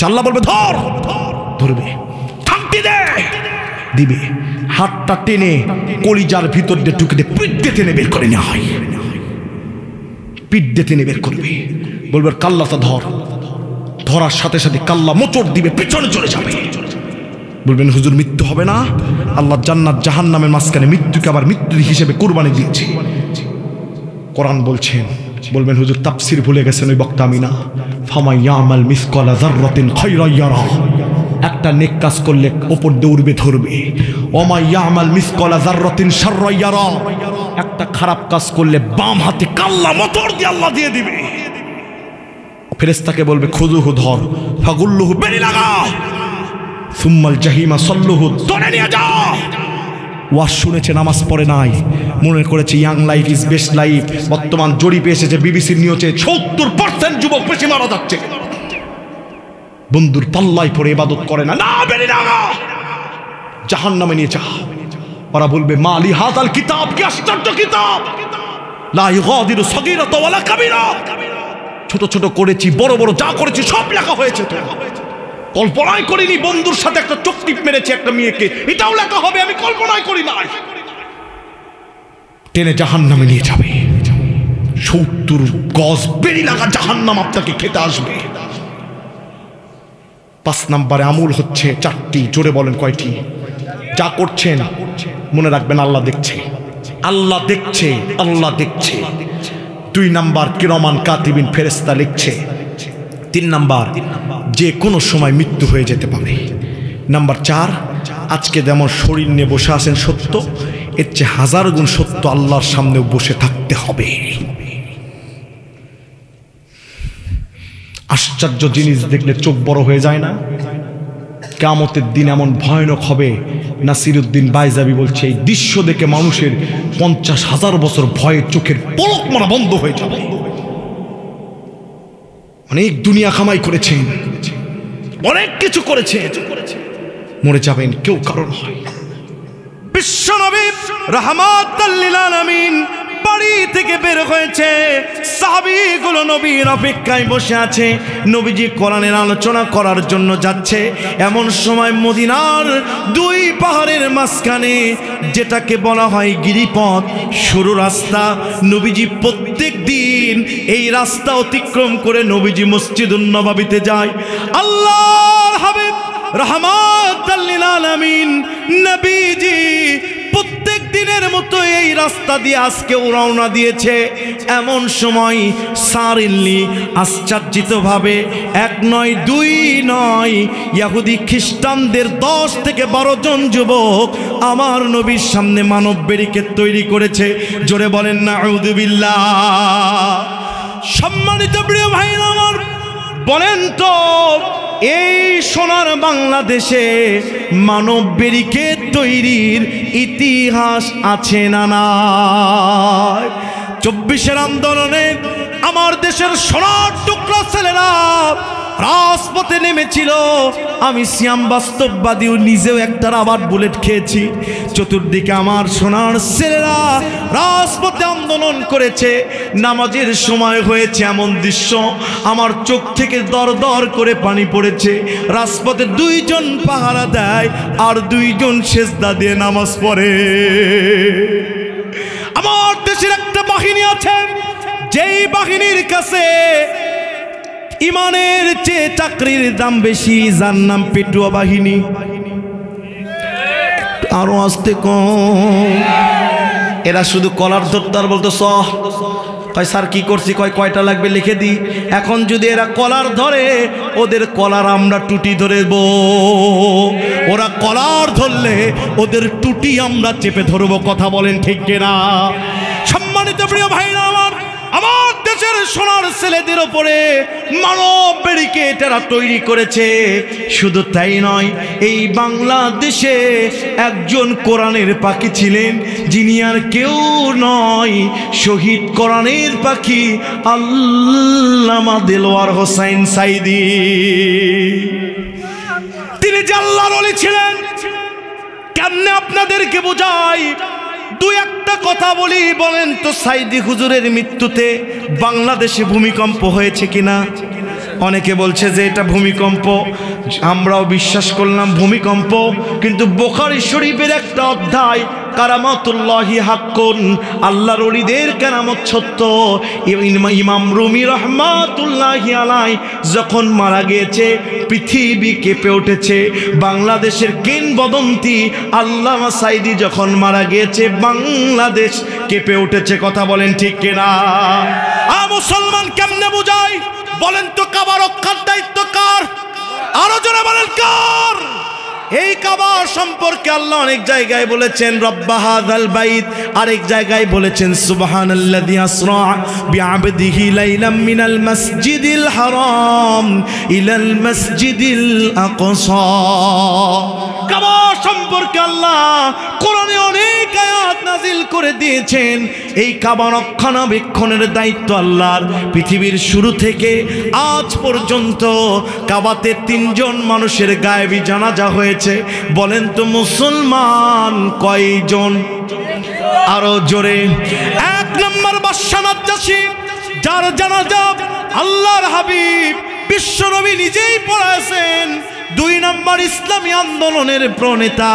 আল্লাহ বলবে ধর, ধরবে, থাকতে দে, দিবে। হাতটা টেনে কলিজার ভিতর দিয়ে ঢুকে দিয়ে পিঠ দিয়ে টেনে বের করে নেওয়া হয়, পিঠ দিয়ে টেনে বের করবে। বলবে কাল্লাটা ধর, ধরার সাথে সাথে কাল্লা মোচড় দিবে, পিছনে চলে যাবে। বলবেন হুজুর মৃত্যু হবে না? আল্লাহ জান্নাত জাহান্নামের মাঝখানে মৃত্যুকে আবার মৃত্যু হিসেবে কুরবানি দিয়েছে, কোরআন বলছেন। বলবেন হুজুর তাফসীর ভুলে গেছেন, ওই বক্তা আমি না। ফামান ইয়ামাল মিসকালা যাররাতিন খায়রান ইয়ারা, একটা নেক কাজ করলে উপর দিয়ে উড়বে ধরবে। ওমা ইয়ামাল মিসকালা যাররাতিন শাররান ইয়ারা, একটা খারাপ কাজ করলে বাম হাতে কাল্লা মোচড় দিয়ে আল্লাহ দিয়ে দিবে। ফেরেশতাকে বলবে খুযুহু ধর, ফাগুল্লুহু বেরি লাগা, সুম্মাল জাহিমা সল্লুহু ধরে নিয়ে যা। ওয়াজ শুনেছে, নামাজ পড়ে নাই, মনে করেছে young life is best life. বর্তমান জরিপে এসেছে, বিবিসির নিউজে 70% যুবক বেশি মারা যাচ্ছে। বন্ধুর পাল্লায় পড়ে ইবাদত করে না, না বেরি লাগা, জাহান্নামে নিয়ে যা। ওরা বলবে মালি হাযাল কিতাব, কি আশ্চর্য কিতাব, লা ইগাদিরু সগীরাতা ওয়ালা কাবীরা, ছোট ছোট করেছি, বড় বড় যা করেছি সব লেখা হয়েছে। তো কল্পনাই করিনি বন্ধুর সাথে একটা চোখ টিপ মেরেছে একটা মেয়েকে, এটাও লেখা হবে, আমি কল্পনাই করি নাই। টেনে জাহান্নামে নিয়ে যাবে। 70 গজ বেরি লাগা জাহান্নাম আপনাকে খেতে আসবে। 5 নম্বরে আমল হচ্ছে 4টি, জোরে বলেন কয়টি? যা করছেন মনে রাখবেন আল্লাহ দেখছে, আল্লাহ দেখছে, আল্লাহ দেখছে। 2 নাম্বার কিরামান কাতিবিন, ফেরেশতা লিখছে। 3 নাম্বার যে কোনো সময় মৃত্যু হয়ে যেতে পারে। নাম্বার 4 আজকে যেমন শরীর নিয়ে বসে আছেন সত্য, এর চেয়ে 1000 গুণ সত্য আল্লাহর সামনেও বসে থাকতে হবে। আশ্চর্য জিনিস দেখলে চোখ বড় হয়ে যায় না? কিয়ামতের দিন এমন ভয়ানক হবে, নাসিরউদ্দিন বাইজাবি বলছে এই দৃশ্য দেখে মানুষের 50,000 বছর ভয়ে চোখের পলক মারা বন্ধ হয়ে যাবে। অনেক দুনিয়া কামাই করেছেন, অনেক কিছু করেছেন, মরে যাবেন, কেউ কারণ হয়। বিশ্বনবী রাহমাতাল লিল আলামিন বাড়ি থেকে বের হয়েছে, সাহাবীগুলো নবীর অপেক্ষায় বসে আছে। নবীজি কোরআনের আলোচনা করার জন্য যাচ্ছে। এমন সময় মদিনার 2 পাহাড়ের মাঝখানে, যেটাকে বলা হয় গিরিপথ, সরু রাস্তা, নবীজি প্রত্যেক দিন এই রাস্তা অতিক্রম করে নবীজি মসজিদুন নববীতে যায়। আল্লাহর হাবিব রাহমাতাল লিল আলামিন নবীজি প্রত্যেক দিনের মতো এই রাস্তা দিয়ে আজকেও রওনা দিয়েছে। এমন সময় সারিল্লি আশ্চর্যিতভাবে 1 নয় 2 নয়, ইহুদি খ্রিস্টানদের 10 থেকে 12 জন যুবক আমার নবীর সামনে মানব ব্যারিকেড তৈরি করেছে। জোরে বলেন নাউযুবিল্লাহ। সম্মানিত প্রিয় ভাইরা আমার, বলেন তো এই সোনার বাংলাদেশে মানব ব্যারিকেড তৈরির ইতিহাস আছে না নাই? 24-এর আন্দোলনে আমার দেশের সোনার টুকরা ছেলেরা রাজপথে নেমেছিল। আমি সিয়াম বাস্তববাদীও, নিজেও একটা রাবার বুলেট খেয়েছি। চতুর্দিকে আমার সোনার ছেলেরা রাজপথে আন্দোলন করেছে। নামাজের সময় হয়েছে, এমন দৃশ্য আমার চোখ থেকে দর দর করে পানি পড়েছে। রাজপথে 2 জন পাহারা দেয় আর 2 জন সেজদা দিয়ে নামাজ পড়ে। আমার দেশের একটা বাহিনী আছে, যেই বাহিনীর কাছে ইমানের চেয়ে চাকরির দাম বেশি, যার নাম পেটুয়া বাহিনী। আরো আসতে কম, এরা শুধু কলার ধরতে আর বলতো সহ, কয় স্যার কি করছি, কয়টা লাগবে লিখে দিই। এখন যদি এরা কলার ধরে, ওদের কলার আমরা টুটি ধরবো, ওরা কলার ধরলে ওদের টুটি আমরা চেপে ধরবো। কথা বলেন ঠিক কিনা? সম্মানিত প্রিয় ভাইরা আমার, আমার দেশের সোনার ছেলেদের ওপরে মানব ব্যারিকেড এরা তৈরি করেছে। শুধু তাই নয়, এই বাংলাদেশে একজন কোরআনের পাখি ছিলেন, যিনি আর কেউ নয়, শহীদ কোরআনের পাখি আল্লামা দেলোয়ার হোসেন সাইদি। তিনি যে আল্লাহর ওলি ছিলেন, কেমনে আপনাদেরকে বোঝাই? 2-1টা কথা বলি। বলেন তো সাইদি হুজুরের মৃত্যুতে বাংলাদেশে ভূমিকম্প হয়েছে কিনা? অনেকে বলছে যে এটা ভূমিকম্প, আমরাও বিশ্বাস করলাম ভূমিকম্প, কিন্তু বুখারী শরীফের একটা অধ্যায় কারামাতুল্লাহি হাক্কুন, আল্লাহর ওলিদের কেরামত সত্য। ইমাম রুমি রহমাতুল্লাহি আলাইহি যখন মারা গিয়েছে পৃথিবী কেঁপে উঠেছে। বাংলাদেশের কিংবদন্তি আল্লামা সাঈদী যখন মারা গিয়েছে বাংলাদেশ কেঁপে উঠেছে। কথা বলেন ঠিক কিনা? মুসলমান কেমনে বুঝাই বলেন তো? কাবা রক্ষার দায়িত্ব কার? আরো জোরে বলেন কার? এই কাবা সম্পর্কে আল্লাহ অনেক জায়গায় বলেছেন রব্বা হাযাল বাইত, আরেক জায়গায় বলেছেন সুবহানাল্লাযী আসরা বিআবদিহি লাইলাম মিনাল মাসজিদিল হারাম ইলাল মাসজিদিল আকসা। কাবা সম্পর্কে আল্লাহ কোরআনে অনেক আয়াত নাজিল করে দিয়েছেন। এই কাবা রক্ষণাবেক্ষণের দায়িত্ব আল্লাহর। পৃথিবীর শুরু থেকে আজ পর্যন্ত কাবাতে 3 জন মানুষের গায়েবী জানাজা হয়েছে। বলেন তো মুসলমান কয়জন? আরো জোরে। 1 নম্বর বাদশা নাজ্জাশী, যার জানাজা আল্লাহর হাবিব বিশ্বনবী নিজেই পড়াছেন। 2 নম্বর ইসলামী আন্দোলনের প্রণেতা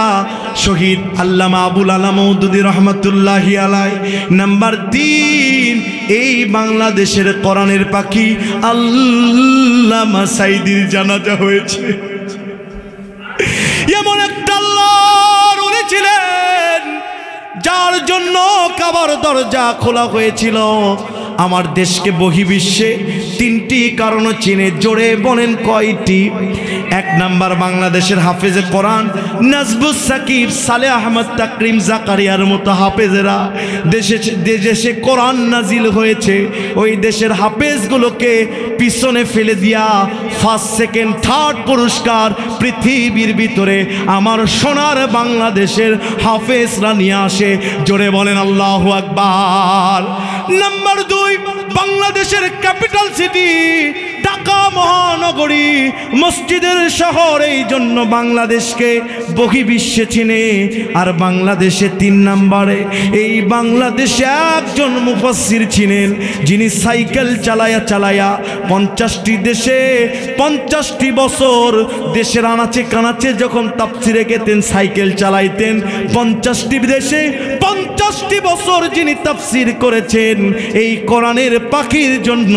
শহীদ আল্লামা আবুল আলা মওদুদী রহমাতুল্লাহি আলাইহি। নাম্বার 3 এই বাংলাদেশের কোরআনের পাখি আল্লামা সাঈদীর জানাজা হয়েছে। এমন একটা আল্লাহর ওলি ছিলেন যার জন্য কাবার দরজা খোলা হয়েছিল। আমার দেশকে বহির্বিশ্বে 3টি কারণ চিনে, জোরে বলেন কয়টি? 1 নাম্বার বাংলাদেশের হাফেজে কোরআন নাজবুস সাকিব, সালেহ আহমদ তাকরিম, জাকারিয়ার মতো হাফেজেরা দেশে কোরআন নাজিল হয়েছে। ওই দেশের হাফেজগুলোকে পিছনে ফেলে দিয়া 1st, 2nd, 3rd পুরস্কার পৃথিবীর ভিতরে আমার সোনার বাংলাদেশের হাফেজরা নিয়ে আসে। জোরে বলেন আল্লাহু আকবার। নাম্বার 2 বাংলাদেশের ক্যাপিটাল সিটি ঢাকা মহানগরী মসজিদের শহর, এই জন্য বাংলাদেশকে বহির্বিশ্বে চিনে। আর বাংলাদেশে 3 নম্বরে এই বাংলাদেশে একজন মুফাসসির ছিলেন যিনি সাইকেল চালায়া 50টি দেশে 50টি বছর দেশের আনাচে কানাচে যখন তাফসিরে গেতেন সাইকেল চালাইতেন। 50টি দেশে 50টি বছর যিনি তাফসির করেছেন এই কোরআনের পাখির জন্য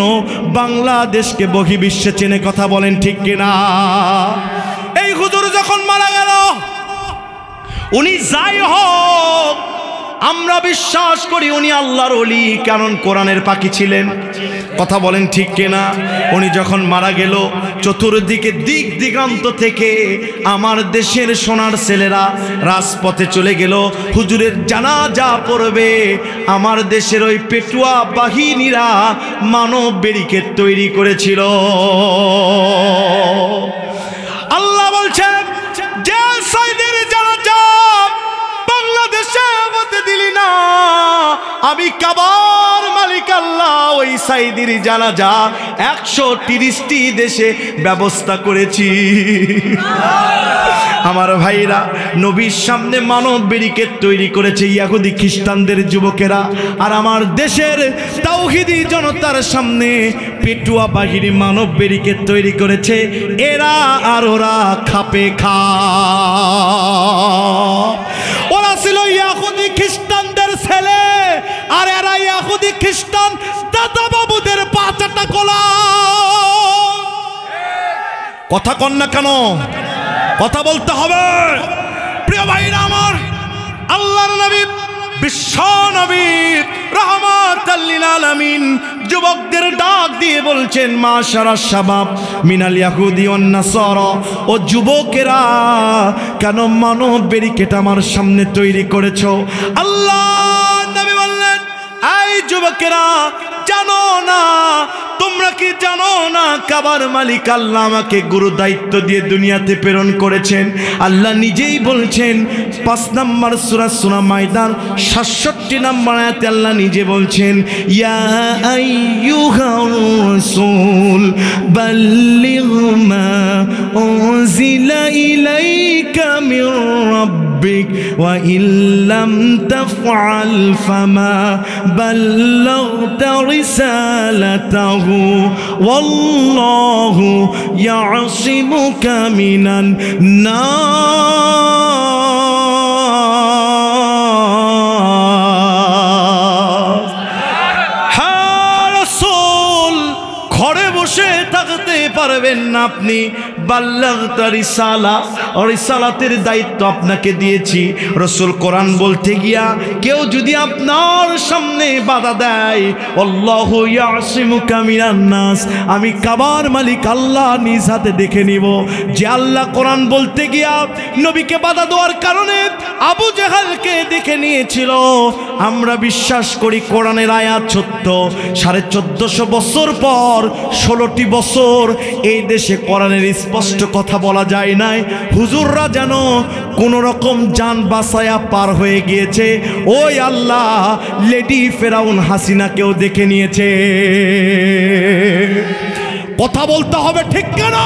বাংলাদেশকে বহির্বিশ্বে চেনে। কথা বলেন ঠিক কিনা? এই হুজুর যখন মারা গেল, উনি যাই হোক আমরা বিশ্বাস করি উনি আল্লাহর ওলি, কারণ কোরআনের পাখি ছিলেন। কথা বলেন ঠিক কিনা? উনি যখন মারা গেল চতুর্দিকে দিক দিগান্ত থেকে আমার দেশের সোনার ছেলেরা রাজপথে চলে গেল হুজুরের জানাজা পড়বে। আমার দেশের ওই পেটুয়া বাহিনীরা মানব ব্যারিকেড তৈরি করেছিল। আল্লাহ বলছেন যে সাইদের জানাজা বাংলাদেশে হতে দিলি না, আমি কাবার মালিক আল্লাহ ওই সাইদির জানাজা 130টি দেশে ব্যবস্থা করেছি। আমার ভাইরা নবীর সামনে মানব ব্যারিকেড তৈরি করেছে ইহুদি খ্রিস্টানদের যুবকেরা, আর আমার দেশের তাওহীদি জনতার সামনে পেটুয়া বাহিনী মানব ব্যারিকেড তৈরি করেছে। এরা আর ওরা খাপে খা। ওরা ছিল ইহুদি খ্রিস্টানদের ছেলে, আর এরা ইহুদি খ্রিস্টান দাদা বাবুদের পাঁচাটা কোলা। কথা কন না কেন? কথা বলতে হবে। প্রিয় ভাইরা আমার, আল্লাহর নবী বিশ্ব নবী রাহমাতাল লিল আলামিন যুবকদের ডাক দিয়ে বলছেন মাশারা শাবাব মিনাল ইয়াহুদি ওয়ান নাসারা, ও যুবকেরা কেন মানব ব্যারিকেড আমার সামনে তৈরি করেছো? আল্লাহ নবী বললেন এই যুবকেরা জানো না, তোমরা কি জানো না কাবার মালিক আল্লাহ আমাকে গুরু দায়িত্ব দিয়ে দুনিয়াতে প্রেরণ করেছেন। আল্লাহ নিজেই বলছেন 5 নম্বর সূরা সূরা মাইদান 67 নম্বর আয়াতে আল্লাহ নিজে বলছেন ইয়া আইয়ুহার রাসূল বাল্লিগ মা উনজিলা ইলাইকা মির রাব্বিক ربك وإن لم تفعل فما بلغت رسالته والله يعصمك من الناس হ্যাঁ রাসূল ঘরে বসে থাকতে পারবেন না আপনি বাল্লাগতা রিসালা রিসালাতের দায়িত্ব আপনাকে দিয়েছি রাসূল কোরআন বলতে গিয়া কেউ যদি আপনার সামনে বাধা দেয় আল্লাহু ইয়াসিমুকা মিনান নাস আমি কাবার মালিক আল্লাহ নিজ হাতে দেখে নিব যে আল্লাহ কোরআন বলতে গিয়া নবীকে বাধা দেওয়ার কারণে আবু জেহেলকে দেখে নিয়েছিল আমরা বিশ্বাস করি কোরআনের আয়াত সত্য 1450 বছর পর 16টি বছর এই দেশে কোরআনের স্পষ্ট কথা বলা যায় নাই হুজুররা যেন কোন রকম জান বাঁচায়া পার হয়ে গিয়েছে ওই আল্লাহ লেডি ফেরাউন হাসিনাকেও দেখে নিয়েছে কথা বলতে হবে ঠিক কেন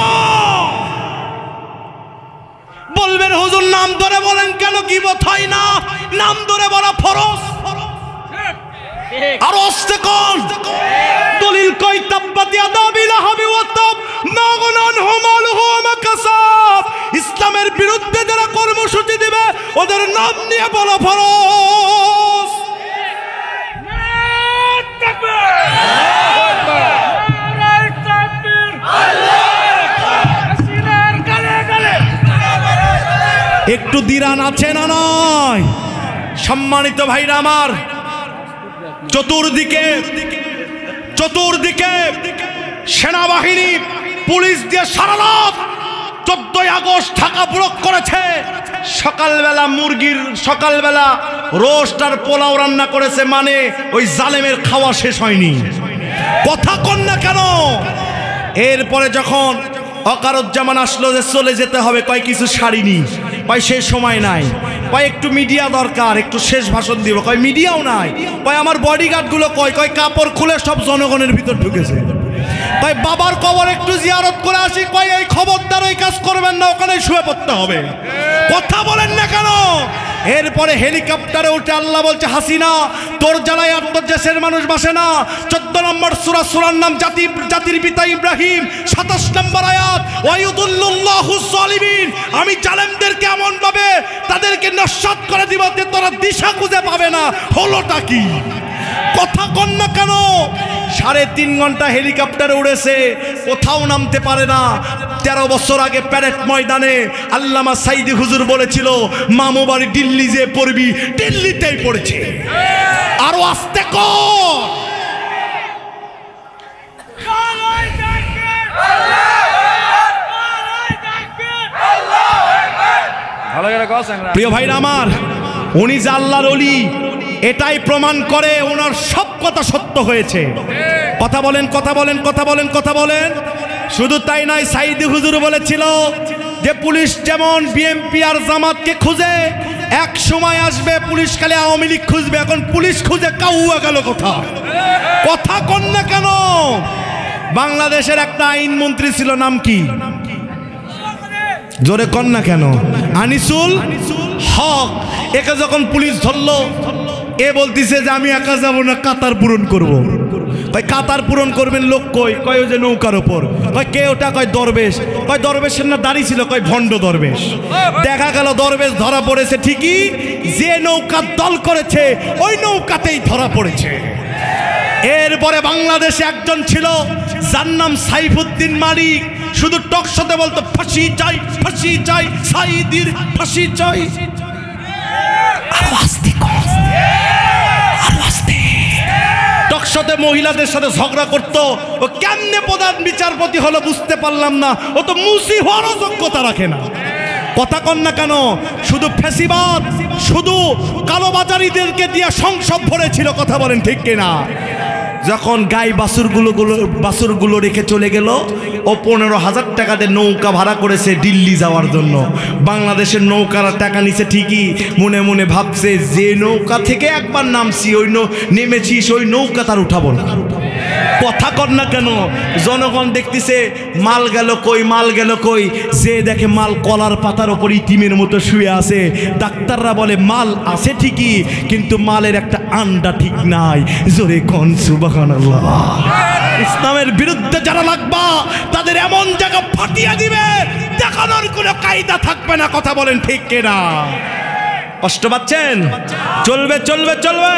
বলবেন হুজুর নাম ধরে বলেন কেন গীবত হয় না নাম ধরে বলা ফরজ আর অস্তে কোন দলিল কই তাব্বাতি আদাবি লাহাবি ওয়া তাব মাগনান হুমালহু ওয়া কাসাব ইসলামের বিরুদ্ধে যারা কর্মসূচি দিবে ওদের নাম নিয়ে বলা ফরজ তাকবীর নারে তাকবীর সিনার গালে গালে একটু দিরান আছে না নয় সম্মানিত ভাইরা আমার চতুর্দিকে সেনাবাহিনী পুলিশ দিয়ে সারা রাত 14 আগস্ট ঢাকা ব্লক করেছে সকালবেলা রোস্ট আর পোলাও রান্না করেছে মানে ওই জালেমের খাওয়া শেষ হয়নি কথা কন না কেন এরপরে যখন অকারুজ্জামান আসলো যে চলে যেতে হবে কয় কিছু সারিনি কয় সে সময় নাই কয় একটু মিডিয়া দরকার একটু শেষ ভাষণ দিব কয় মিডিয়াও নাই কয় আমার বডিগার্ডগুলো কয় কাপড় খুলে সব জনগণের ভিতর ঢুকেছে কয় বাবার কবর একটু জিয়ারত করে আসি কয় এই খবরদার ওই কাজ করবেন না ওখানে শুয়ে পড়তে হবে কথা বলেন না কেন এরপরে হেলিকপ্টারে উঠে আল্লাহ বলছে হাসিনা তোর জ্বালায় আর তোর দেশের মানুষ বাসে না 14 নম্বর সূরার নাম জাতির পিতা ইব্রাহিম 27 নম্বর আয়াত ওয়ায়ুদুল্লাহু যালিমিন আমি জালেমদেরকে এমন ভাবে তাদেরকে নস্যাৎ করে দিব যে তোরা দিশা খুঁজে পাবে না হলোটা কি কথা কন না কেন 3.5 ঘন্টা হেলিকপ্টারে উড়েছে কোথাও নামতে পারে না 13 বছর আগে প্যারেড ময়দানে আল্লামা সাইদি হুজুর বলেছিল মামু বাড়ি দিল্লি যে পড়বি দিল্লিতেই পড়েছে আরো আস্তে কর প্রিয় ভাইরা আমার উনি যে আল্লাহর ওলি এটাই প্রমাণ করে ওনার সব কথা সত্য হয়েছে কথা বলেন শুধু তাই নয় সাইদি হুজুর বলেছিল যে পুলিশ যেমন বিএনপি আর জামাতকে খুঁজে এক সময় আসবে পুলিশ খালি আওয়ামী লীগ খুঁজবে এখন পুলিশ খুঁজে কাউয়া গেল কথা কন না কেন বাংলাদেশের একটা আইন মন্ত্রী ছিল নাম কি জোরে কন না কেন আনিসুল হক একে যখন পুলিশ ধরলো এ বলতিছে যে আমি একা যাব না কাতার পূরণ করব কয় কাতার পূরণ করবেন লোক কয় ওই যে নৌকার ওপর কয় কে ওটা কয় দরবেশের না দাঁড়িয়ে ছিল কয় ভণ্ড দরবেশ দেখা গেল দরবেশ ধরা পড়েছে ঠিকই যে নৌকা দল করেছে ওই নৌকাতেই ধরা পড়েছে এরপরে বাংলাদেশে একজন ছিল যার নাম সাইফুদ্দিন মালিক শুধু টকশোতে বলতো ফাঁসি চাই সাইদির ফাঁসি চাই টকশোতে মহিলাদের সাথে ঝগড়া করতো ও কেমনে প্রধান বিচারপতি হলো বুঝতে পারলাম না ও তো মুসি হওয়ারও যোগ্যতা রাখে না কথা কন না কেন শুধু ফ্যাসিবাদ শুধু কালোবাজারিদেরকে দিয়ে সংসদ ভরেছিল কথা বলেন ঠিক কিনা যখন গাই বাছুরগুলো রেখে চলে গেল ও 15,000 টাকা দিয়ে নৌকা ভাড়া করেছে দিল্লি যাওয়ার জন্য বাংলাদেশের নৌকার টাকা নিছে ঠিকই মনে মনে ভাবছে যে নৌকা থেকে একবার নামছি নেমেছিস ওই নৌকা তার উঠাবো না কথা কর না কেন? জনগণ দেখতেছে মাল গেল কই, মাল গেল কই, যে দেখে মাল কলার পাতার উপর ইতিমের মতো শুয়ে আছে। ডাক্তাররা বলে মাল আছে ঠিকই, কিন্তু মালের একটা আন্ডা ঠিক নাই। জোরে কোন সুবহানাল্লাহ। ইসলামের বিরুদ্ধে যারা লাগবা তাদের এমন জায়গা ফাটিয়ে দিবে, দেখানোর কোনো কায়দা থাকবে না। কথা বলেন ঠিক কিনা? কষ্ট পাচ্ছেন? চলবে চলবে চলবে।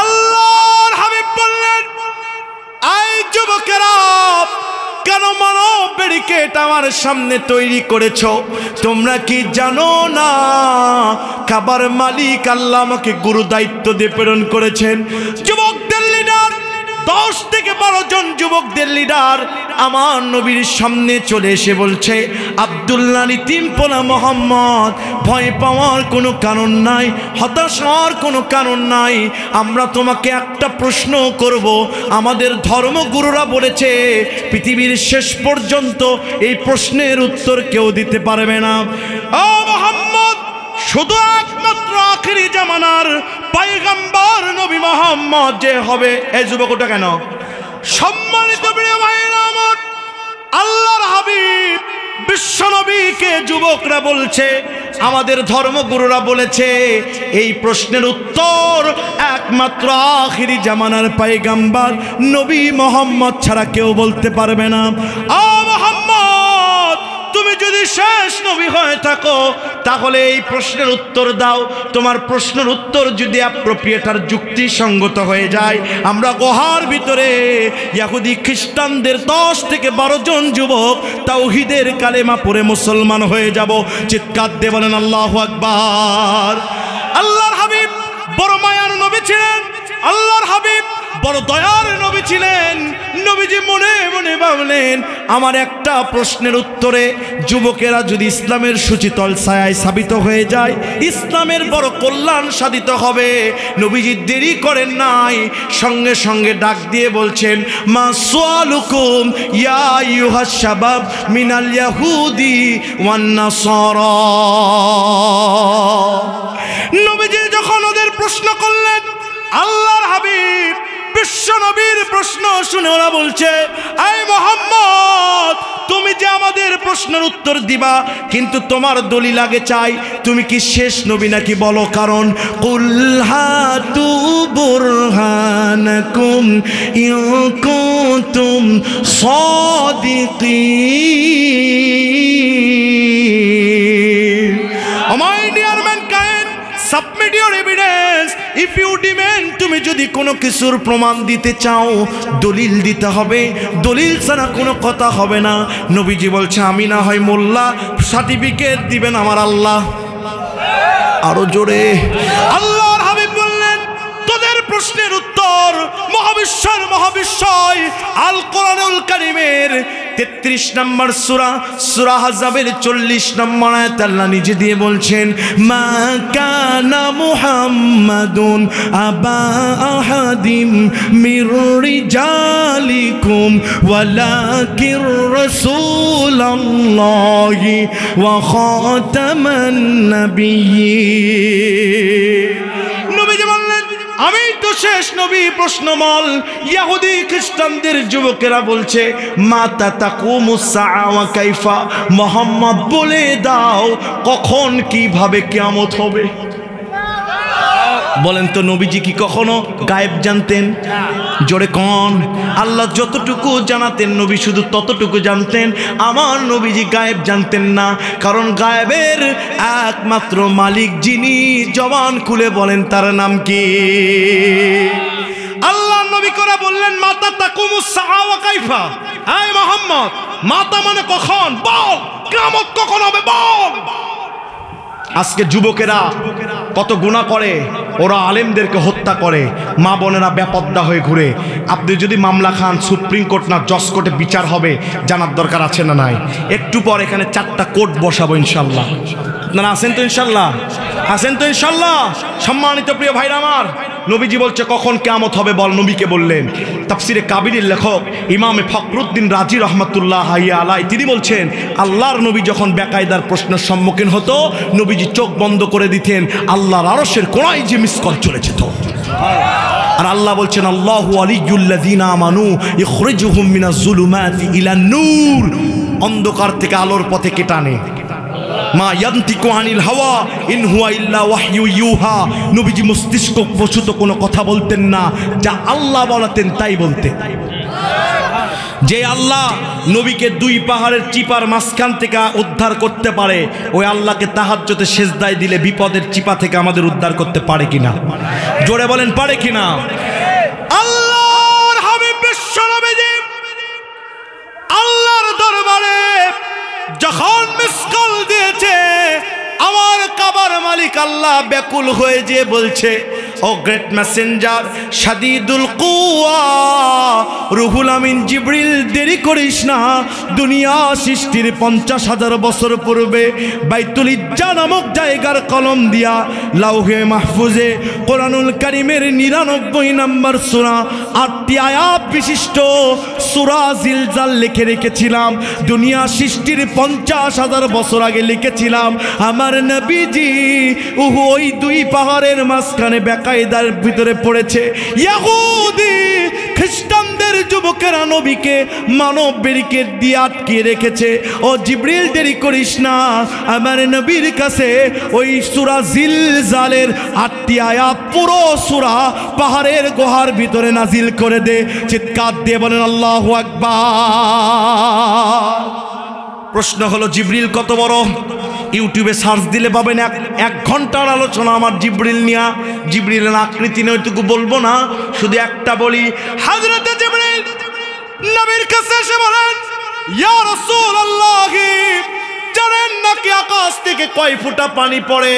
আল্লাহর হাবিব বললেন, আই যুবকেরা, কেন মানব ব্যারিকেড আমার সামনে তৈরি করেছো? তোমরা কি জানো না খাবার মালিক আল্লাহ আমাকে গুরু দায়িত্ব দিয়ে প্রেরণ করেছেন? যুবকদের লিডার, 10 থেকে 12 জন যুবকদের লিডার আমার নবীর সামনে চলে এসে বলছে, আব্দুল্লাহ তিনপোনা মোহাম্মদ, ভয় পাওয়ার কোনো কারণ নাই, হতাশ হওয়ার কোনো কারণ নাই। আমরা তোমাকে একটা প্রশ্ন করব। আমাদের ধর্মগুরুরা বলেছে পৃথিবীর শেষ পর্যন্ত এই প্রশ্নের উত্তর কেউ দিতে পারবে না। ও মোহাম্মদ, শুধু একমাত্র আখিরি জামানার পয়গম্বর নবী মুহাম্মদ যে হবে। এই যুবকটা কেন? সম্মানিত প্রিয় ভাইরা আমার, আল্লাহর হাবিব বিশ্ব নবীকে যুবকরা বলছে, আমাদের ধর্মগুরুরা বলেছে এই প্রশ্নের উত্তর একমাত্র আখিরি জামানার পয়গম্বর নবী মুহাম্মদ ছাড়া কেউ বলতে পারবে না। ও মুহাম্মদ, তুমি যদি শেষ নবী হয়ে থাকো তাহলে এই প্রশ্নের উত্তর দাও। তোমার প্রশ্নের উত্তর যদি অ্যাপ্রোপ্রিয়েট আর যুক্তিসঙ্গত হয়ে যায়, আমরা গুহার ভিতরে ইহুদি খ্রিস্টানদের 10 থেকে 12 জন যুবক তাওহীদের কালেমা পড়ে মুসলমান হয়ে যাব। চিৎকার দিয়ে বলেন আল্লাহু আকবার। আল্লাহর হাবিব বড় মায়ার নবী ছিলেন, আল্লাহর হাবিব বড় দয়ার নবী ছিলেন। নবীজি মনে মনে ভাবলেন, আমার একটা প্রশ্নের উত্তরে যুবকেরা যদি ইসলামের সুচিতল ছায়ায় সাবিত হয়ে যায়, ইসলামের বড় কল্যাণ সাধিত হবে। নবীজি দেরি করেন নাই, সঙ্গে সঙ্গে ডাক দিয়ে বলছেন, মা সুআলুকুম ইয়া আইয়ুহাস শাবাব মিনাল ইয়াহুদি ওয়ান নাসারা। নবীজি যখন ওদের প্রশ্ন করলেন, আল্লাহর হাবিব বিশ্ব নবীর প্রশ্ন শুনে ওরা বলছে, আই মুহাম্মদ, তুমি যে আমাদের প্রশ্নের উত্তর দিবা, কিন্তু তোমার দলিল আগে চাই। তুমি কি শেষ নবী নাকি বলো কারণ। কুল হাতু বুরহানাকুম ইন কুনতুম সাদিকিন। My dear mankind, submit your evidence. If you demand, তুমি যদি কোনো কিছুর প্রমাণ দিতে চাও, দলিল দিতে হবে। দলিল ছাড়া কোনো কথা হবে না। নবীজি বলছে, আমি না হয় মোল্লা, সার্টিফিকেট দিবেন আমার আল্লাহ। আরো জোরে। আল্লাহর হাবিব বললেন, তোদের প্রশ্নের উত্তর মহাবিশ্বের মহাবিশ্বয় আল কোরআনুল কারীমের 33 নম্বর সূরা, সূরা আহজাবের 40 নম্বর আয়াত আল্লাহ নিজে দিয়ে বলছেন, মা কানা মুহাম্মাদুন আবা আহাদিম মির রিজালিকুম ওয়ালাকির রাসূলুল্লাহি ওয়া খাতামান নাবিয়্যিন। নবীজি বললেন, আমি তো শেষ নবী। প্রশ্নমল ইহুদি খ্রিস্টানদের যুবকেরা বলছে, মাতা তাকুমুস সাআ ওয়া কাইফা। মুহাম্মদ বলে দাও কখন কিভাবে কিয়ামত হবে। বলেন তো, নবীজি কি কখনো গায়েব জানতেন? জোরে কোন। আল্লাহ যতটুকু জানাতেন নবী শুধু ততটুকু জানতেন। আমার নবীজি গায়েব জানতেন না, কারণ গায়েবের একমাত্র মালিক যিনি, জবান খুলে বলেন তার নাম কি? আল্লাহ নবী করে বললেন, মাতা তাকুমুস সাআ ওয়া কাইফা। এই মুহাম্মদ, মাতা মানে কখন, বল কিয়ামত কখন হবে বল। আজকে যুবকেরা কত গুনাহ করে, ওরা আলেমদেরকে হত্যা করে, মা বোনেরা বেপর্দা হয়ে ঘুরে। আপনি যদি মামলা খান, সুপ্রিম কোর্ট না জজ কোর্টে বিচার হবে, জানার দরকার আছে না নাই? একটু পর এখানে 4টা কোর্ট বসাবো ইনশাল্লাহ। আপনারা আছেন তো ইনশাল্লাহ? আছেন তো ইনশাল্লাহ? সম্মানিত প্রিয় ভাইরা আমার, নবীজি বলছে কখন কিয়ামত হবে বল, নবীকে বললেন। তাফসিরে কাবিরের লেখক ইমামে ফখরুদ্দিন রাজি রহমাতুল্লাহ আলাই তিনি বলছেন আল্লাহর নবী যখন বেকায়দার প্রশ্নের সম্মুখীন হতো নবীজি চোখ বন্ধ করে দিতেন, আল্লাহর আরশের কোণায় যে মিসকাল চলে যেত। আর আল্লাহ বলছেন আল্লাহু ওয়ালিয়ুল্লাযিনা আমানু ইখরিজুহুম মিনাজ যুলুমাতি ইলান নূর, অন্ধকার থেকে আলোর পথে কে টানে? মা ইয়ান্তিকু আনিল হাওয়া ইন হুয়া ইল্লা ওয়াহয়ু ইউহা, নবীজি মস্তিষ্ক প্রসূত কোনো কথা বলতেন না, যা আল্লাহ বলতেন তাই বলতেন। যে আল্লাহ নবীকে দুই পাহাড়ের চিপার মাঝখান থেকে উদ্ধার করতে পারে, ওই আল্লাহকে তাহাজ্জুদে সেজদায় দিলে বিপদের চিপা থেকে আমাদের উদ্ধার করতে পারে কিনা? জোরে বলেন পারে কিনা? আল্লাহর হাবিব বিশ্ব নবীজি আল্লাহর দরবারে যখন মিসকাল দিয়েছে, আমার কাবার মালিক আল্লাহ ব্যাকুল হয়ে যে বলছে, ও গ্রেট মেসেঞ্জার শাদীদুল কুওয়া রুহুল আমিন জিবরিল, দেরি করিস না। দুনিয়া সৃষ্টির 50,000 বছর পূর্বে বাইতুল ইজ্জা নামক জায়গার কলম দিয়া লাউহে মাহফুজে কোরআনুল কারীমের 99 নম্বর সূরা 8টি আয়াত বিশিষ্ট সূরা জিলজাল লিখে রেখেছিলাম। দুনিয়া সৃষ্টির 50,000 বছর আগে লিখেছিলাম। আমার নবীজি ওই দুই পাহাড়ের মাঝখানে বেকায়দার ভিতরে পড়েছে। ইহুদি খ্রিস্টানদের যুবকেরা নবীকে মানব ব্যারিকেড দিয়ে আটকে রেখেছে। ও জিবরিল, দেরি করিস না, আমার নবীর কাছে ওই সূরা জিলজালের 8টি আয়াত পুরো সূরা পাহাড়ের গুহার ভিতরে নাজিল করে দে। চিৎকার দিয়ে বলেন আল্লাহু আকবার। প্রশ্ন হলো জিবরিল কত বড়? ইউটিউবে সার্চ দিলে পাবেন 1 ঘন্টার আলোচনা আমার জিবরিল নিয়া। জিবরিলের আকৃতি নয়টুকু বলবো না, শুধু একটা বলি। হযরত জিবরিল নবীর কাছে এসে বলেন, ইয়া রাসূলুল্লাহ, জানেন নাকি আকাশ থেকে কয় ফোঁটা পানি পড়ে?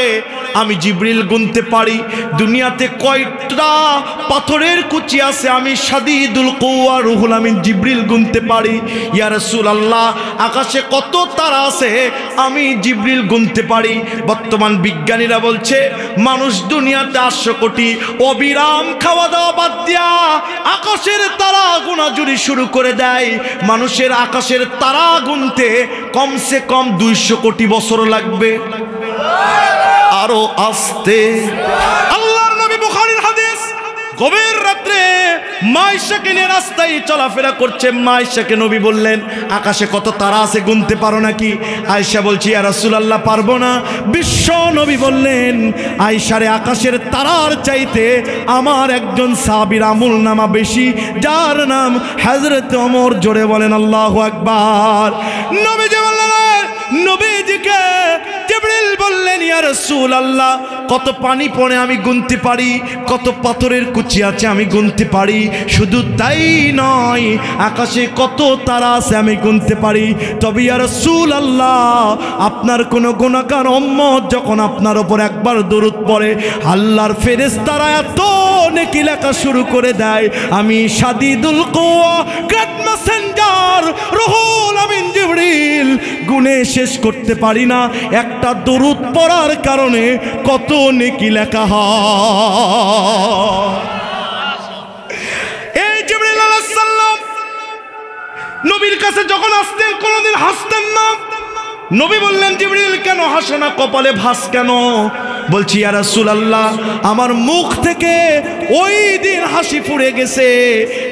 আমি জিবরিল গুনতে পারি। দুনিয়াতে কয়টা পাথরের কুচি আছে আমি শাদীদুল কুওয়া রুহুল আমিন জিবরিল গুনতে পারি। ইয়া রাসূলুল্লাহ, আকাশে কত তারা আছে আমি জিবরিল গুনতে পারি। বর্তমান বিজ্ঞানীরা বলছে মানুষ দুনিয়াতে 800 কোটি অবিরাম খাওয়া দাওয়া বাদ দিয়া আকাশের তারা গোনা যদি শুরু করে দেয়, মানুষের আকাশের তারা গুনতে কমসে কম 200 কোটি বছর লাগবে। আরো আসতে আল্লাহর নবী, বুখারীর হাদিস, গভীর রাত্রে মাইশাকে নিয়ে রাস্তায় চলাফেরা করছে। মাইশাকে নবী বললেন, আকাশে কত তারা আছে গুনতে পারো নাকি? আয়েশা বলছি, ইয়া রাসূলুল্লাহ, পারবো না। বিশ্ব নবী বললেন, আয়েশারে, আকাশের তারার চাইতে আমার একজন সাহাবীর আমল নামা বেশি, যার নাম হযরত ওমর। জোরে বলেন আল্লাহু আকবার। নবীজি বললেন, নবীজিকে জিবরিল বললেন, ইয়া রাসূলুল্লাহ, কত পানি পড়ে আমি গুনতে পারি, কত পাথরের কুচি আছে আমি গুনতে পারি। শুধু তাই নয়, আকাশে কত তারা আছে আমি গুনতে পারি। তবে ইয়া রাসূলুল্লাহ, আপনার কোনো গুনাহগার উম্মত যখন আপনার উপর একবার দরুদ পড়ে, আল্লাহর ফেরেশতারা এত নেকি লেখা শুরু করে দেয়, আমি শাদীদুল কুওয়া গ্রেট মেসেঞ্জার রুহুল আমিন জিবরিল গুনে শেষ করতে পারি না। একটা দরুদ পড়ার কারণে কত নেকি লেখা হয়। এই জিবরিল আলাইহিস সালাম নবীর কাছে যখন আসতেন কোনোদিন হাসতেন না। নবী বললেন, জিবরিল কেন হাসো না, কপালে ভাঁজ কেন? বলছি, ইয়া রাসূলুল্লাহ, আমার মুখ থেকে ওই দিন হাসি ফুরে গেছে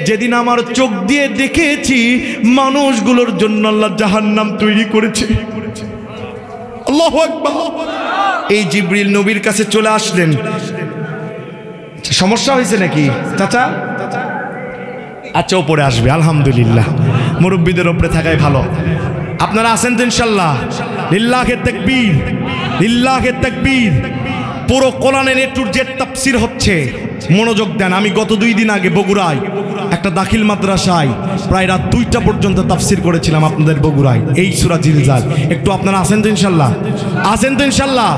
যেদিন আমার চোখ দিয়ে দেখেছি মানুষগুলোর জন্য আল্লাহ জাহান্নাম তৈরি করেছে। আল্লাহু আকবার। এই জিবরিল নবীর কাছে চলে আসলেন। সমস্যা হয়েছে নাকি চাচা? আচ্ছা, ওপরে আসবে, আলহামদুলিল্লাহ। মুরব্বীদের উপরে থাকাই ভালো। আপনারা আছেন তো ইনশাল্লাহ? লিল্লাহে তাকবীর, লিল্লাহে তাকবীর। পুরো কোরআনের এ টু জেড তাফসীর হচ্ছে, মনোযোগ দেন। আমি গত 2 দিন আগে বগুড়ায় একটা দাখিল মাদ্রাসায় প্রায় রাত 2টা পর্যন্ত তাফসীর করেছিলাম আপনাদের বগুড়ায়, এই সূরা জিলজাল। একটু আপনারা আছেন তো ইনশাল্লাহ? আছেন তো ইনশাল্লাহ?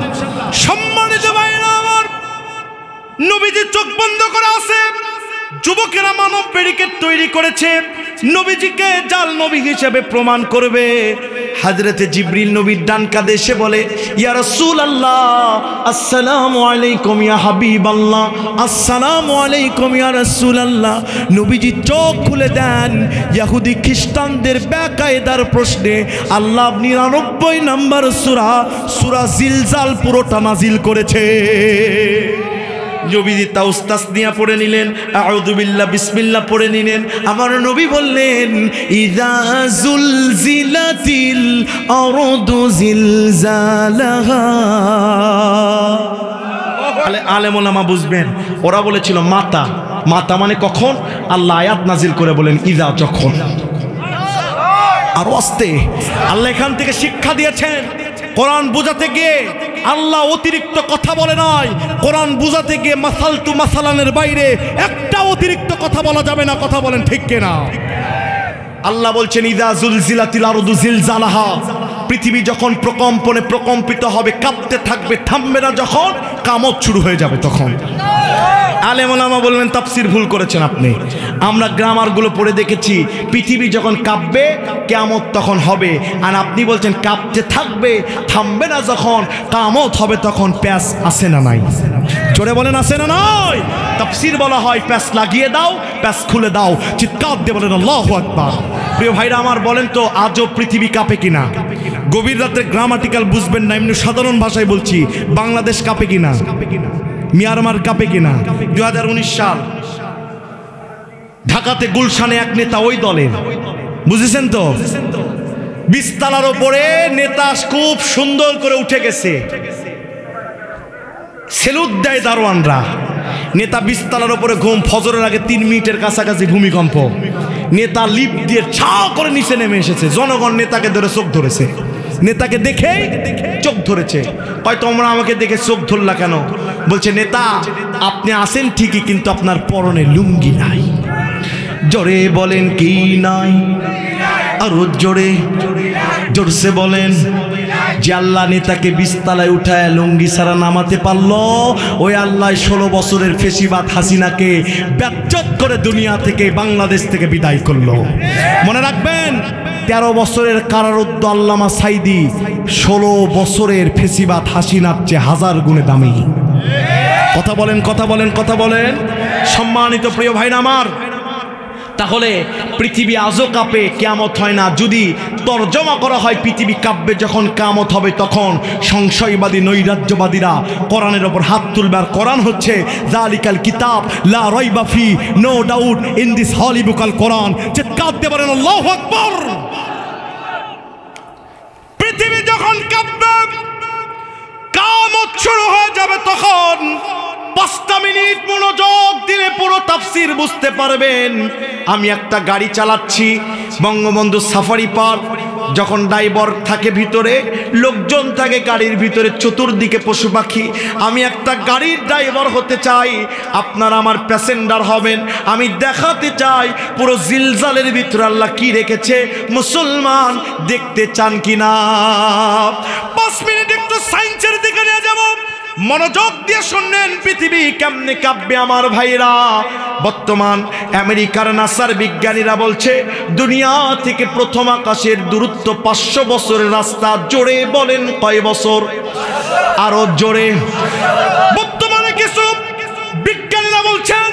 সম্মানিত ভাইরা আমার, নবীজি চোখ বন্ধ করে আছে, যুবকেরা মানব ব্যারিকেড তৈরি করেছে। নবীজিকে জাল নবী হিসেবে প্রমাণ করবে। হযরতে জিবরিল নবীর ডান কাঁধে এসে বলে, ইয়া রাসূলুল্লাহ আসসালামু আলাইকুম ইয়া হাবিবাল্লাহ, আসসালামু আলাইকুম ইয়া রাসূলুল্লাহ। নবীজি চোখ খুলে দেন। ইহুদি খ্রিস্টানদের বেকায়দার প্রশ্নে আল্লাহ 99 নম্বর সূরা জিলজাল পুরোটা নাজিল করেছে। নবীজি তাওস্তাসনিয়া পড়ে নিলেন, আউযু বিল্লাহ বিসমিল্লাহ পড়ে নিলেন। আমার নবী বললেন, ইযা যুলজিলাতিল আরদু জিলজালাহা। আলেম ওলামা বুঝবেন, ওরা বলেছিল মাতা, মাতা মানে কখন? আল্লাহ আয়াত নাজিল করে বলেন ইযা, যখন। আর আস্তে আল্লাহ এখান থেকে শিক্ষা দিয়েছেন, কোরআন বোঝাতে গিয়ে আল্লাহ অতিরিক্ত কথা বলে নয়। কোরআন বোঝাতে গিয়ে মাসালতু মাসালানের বাইরে একটা অতিরিক্ত কথা বলা যাবে না। কথা বলেন ঠিক কিনা? আল্লাহ বলছেন ইযা যুলজিলাতিল আরদু জিলজালাহা। পৃথিবী যখন প্রকম্পনে প্রকম্পিত হবে, কাঁপতে থাকবে, থামবে না যখন, কিয়ামত শুরু হয়ে যাবে তখন। আলেম ওলামা বলবেন তাফসীর ভুল করেছেন আপনি। আমরা গ্রামারগুলো পড়ে দেখেছি, পৃথিবী যখন কাঁপবে কিয়ামত তখন হবে। আর আপনি বলছেন কাঁপতে থাকবে, থামবে না যখন, কিয়ামত হবে তখন। প্যাস আছে না নাই? জোরে বলেন আছে না নাই? তাফসীর বলা হয় প্যাস লাগিয়ে দাও, প্যাস খুলে দাও। চিৎকার দিয়ে বলেন আল্লাহু আকবার। প্রিয় ভাইরা আমার, বলেন তো আজও পৃথিবী কাঁপে কিনা? গভীর রাতে গ্রামাটিক্যাল বুঝবেন না, এমনি সাধারণ ভাষায় বলছি, বাংলাদেশ কাঁপে কিনা? মিয়ানমার কাঁপে কিনা? 2019 সাল ঢাকাতে গুলশানে এক নেতা ওই দলের, বুঝেছেন তো? 20 তলার উপরে নেতা খুব সুন্দর করে উঠে গেছে, সেলুট দেয় দারোয়ানরা। নেতা 20 তলার উপরে ঘুম, ফজরের আগে 3 মিনিটের কাছাকাছি ভূমিকম্প। নেতা লিপ দিয়ে ছাও করে নিচে নেমে এসেছে। জনগণ নেতাকে ধরে চোখ ধরেছে, নেতাকে দেখে চোখ ধরেছে। কয় তোমরা আমাকে দেখে চোখ ধরলা কেন? বলছে নেতা আপনি আসেন ঠিকই, কিন্তু আপনার পরনে লুঙ্গি নাই। জোরে বলেন কি নাই? আরো জোরে জোরসে বলেন। যে আল্লাহ নেতাকে 20 তলায় উঠায় লুঙ্গি ছাড়া নামাতে পারলো, ওই আল্লাহ 16 বছরের ফেসিবাদ হাসিনাকে ব্যচ্যুত করে দুনিয়া থেকে, বাংলাদেশ থেকে বিদায় করলো। মনে রাখবেন, 13 বছরের কারারুদ্ধ আল্লামা সাইদি 16 বছরের ফেসিবাদ হাসিনার চেয়ে 1000 গুণে দামি। কথা বলেন, কথা বলেন, কথা বলেন। সম্মানিত প্রিয় ভাইরা আমার, তাহলে পৃথিবী আজও কাঁপে, কিয়ামত হয় না। যদি তরজমা করা হয় পৃথিবী কাঁপবে যখন, কিয়ামত হবে তখন, সংশয়বাদী নৈরাজ্যবাদীরা কোরআনের ওপর হাত তুলবে। আর কোরআন হচ্ছে যালিকাল কিতাব লা রাইবা ফি, নো ডাউট ইন দিস হলি বুক আল কোরআন। চিৎকার দিয়ে বলেন আল্লাহু আকবার। পৃথিবী যখন কাঁপবে, কিয়ামত শুরু হয়ে যাবে তখন 5টা মিনিট মনোযোগ দিলে পুরো তাফসীর বুঝতে পারবেন। আমি একটা গাড়ি চালাচ্ছি, বঙ্গবন্ধু সাফারি পার্ক। যখন ড্রাইভার থাকে ভিতরে, লোকজন থাকে গাড়ির ভিতরে, চতুর্দিকে পশু পাখি। আমি একটা গাড়ির ড্রাইভার হতে চাই, আপনারা আমার প্যাসেঞ্জার হবেন। আমি দেখাতে চাই পুরো জিলজালের ভিতরে আল্লাহ কি রেখেছে। মুসলমান দেখতে চান কিনা? 5 মিনিট একটু সায়েন্সের দিকে নিয়ে যাব, মনোযোগ দিয়ে শুনলেন। পৃথিবী কেমনে কাঁপবে আমার ভাইরা? বর্তমান আমেরিকার নাসার বিজ্ঞানীরা বলছে দুনিয়া থেকে প্রথম আকাশের দূরত্ব 500 বছরের রাস্তা। জোরে বলেন কয় বছর? আরো জোরে। বর্তমানে কিছু বিজ্ঞানীরা বলছেন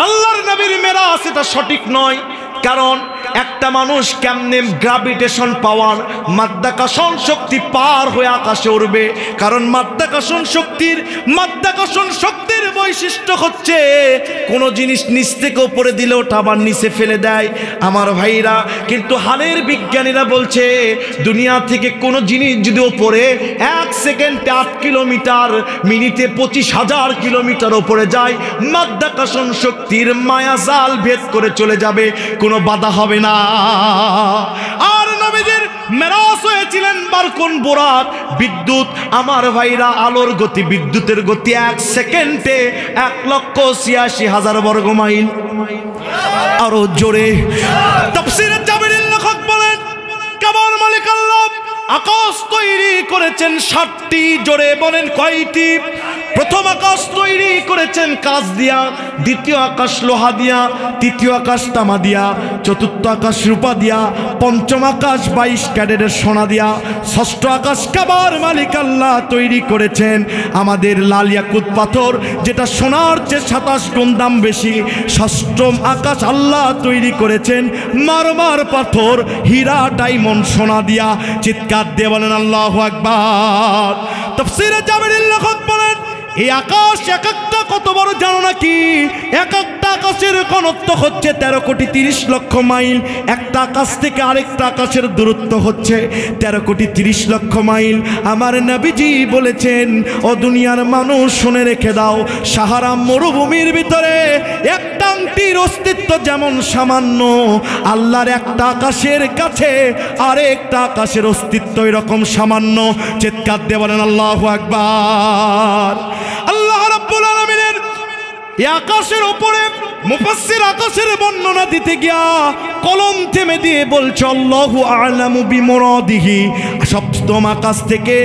আল্লাহর নবীর মেরাজ এটা সঠিক নয়। কারণ একটা মানুষ কেমনে গ্রাভিটেশন পাওয়ার, মাধ্যাকর্ষণ শক্তি পার হয়ে আকাশে উড়বে? কারণ মাধ্যাকর্ষণ শক্তির বৈশিষ্ট্য হচ্ছে কোনো জিনিস নিচ থেকে উপরে দিলে ওটা আবার নিচে ফেলে দেয় আমার ভাইরা। কিন্তু হালের বিজ্ঞানীরা বলছে দুনিয়া থেকে কোনো জিনিস যদি ওপরে 1 সেকেন্ডে 8 কিলোমিটার, মিনিটে 25,000 কিলোমিটার ওপরে যায়, মাধ্যাকর্ষণ শক্তির মায়াজাল ভেদ করে চলে যাবে, কোনো বাধা হবে না। আর নবীজির মেরাজ হয়েছিলেন বারকুন বুরাক, বিদ্যুৎ। আমার ভাইরা আলোর গতি, বিদ্যুতের গতি 1 সেকেন্ডে 1,86,000 বর্গ মাইল। আরো জোরে। তাফসীরে জাবিরীর লেখক বলেন কেবল মালিক আল্লাহ আকাশ তৈরি করেছেন 7টি। জোরে বলেন কয়টি? প্রথম আকাশ তৈরি করেছেন কাঁচ দিয়া, দ্বিতীয় আকাশ লোহা দিয়া, তৃতীয় আকাশ তামা দিয়া, চতুর্থ আকাশ রূপা দিয়া, পঞ্চম আকাশ 22 ক্যারেটের সোনা দিয়া, ষষ্ঠ আকাশ কাবার মালিক আল্লাহ তৈরি করেছেন আমাদের লাল ইয়াকুত পাথর, যেটা সোনার চেয়ে 27 গুণ দাম বেশি। ষষ্ঠম আকাশ আল্লাহ তৈরি করেছেন মারমার পাথর, হীরা ডায়মন্ড সোনা দিয়া। চিৎকার দিয়ে বলেন আল্লাহু আকবার। তাফসীরে জাবেরীর লেখক বলেন এই আকাশ এক একটা কত বড় জানো নাকি? এক একটা আকাশের ঘনত্ব হচ্ছে 13 কোটি 30 লক্ষ মাইল। একটা আকাশ থেকে আরেকটা আকাশের দূরত্ব হচ্ছে 13 কোটি 30 লক্ষ মাইল। আমার নবীজি বলেছেন, ও দুনিয়ার মানুষ শুনে রেখে দাও, সাহারা মরুভূমির ভিতরে একটা আংটির অস্তিত্ব যেমন সামান্য, আল্লাহর একটা আকাশের কাছে আরেকটা আকাশের অস্তিত্ব এরকম সামান্য। চিৎকার দিয়ে বলেন আল্লাহু আকবার। আল্লাহ রাব্বুল আলামিনের এই আকাশের উপরে মুফাসসির আকাশের বর্ণনা দিতে গিয়া কলম থেমে দিয়ে বলছে আল্লাহু আ'লামু বিমুরাদিহি। সপ্তম আকাশ থেকে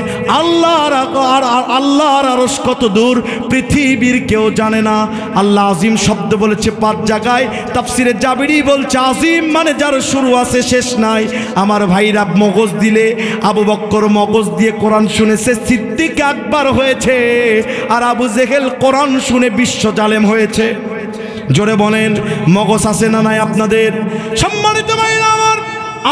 আল্লাহর আরশ কত দূর পৃথিবীর কেউ জানে না। আল্লাহ আজিম শব্দ বলেছে 5 জায়গায়। তাফসিরে জাবেরি বলছে আজিম মানে যার শুরু আছে শেষ নাই। আমার ভাইরা মগজ দিলে, আবু বকর মগজ দিয়ে কোরআন শুনেছে, সিদ্দিক আকবর হয়েছে, আর আবু জেহেল কোরআন শুনে বিশ্ব জালেম হয়েছে। জোরে বলেন মগজ আছে না নাই আপনাদের? সম্মানিত ভাইরা আমার,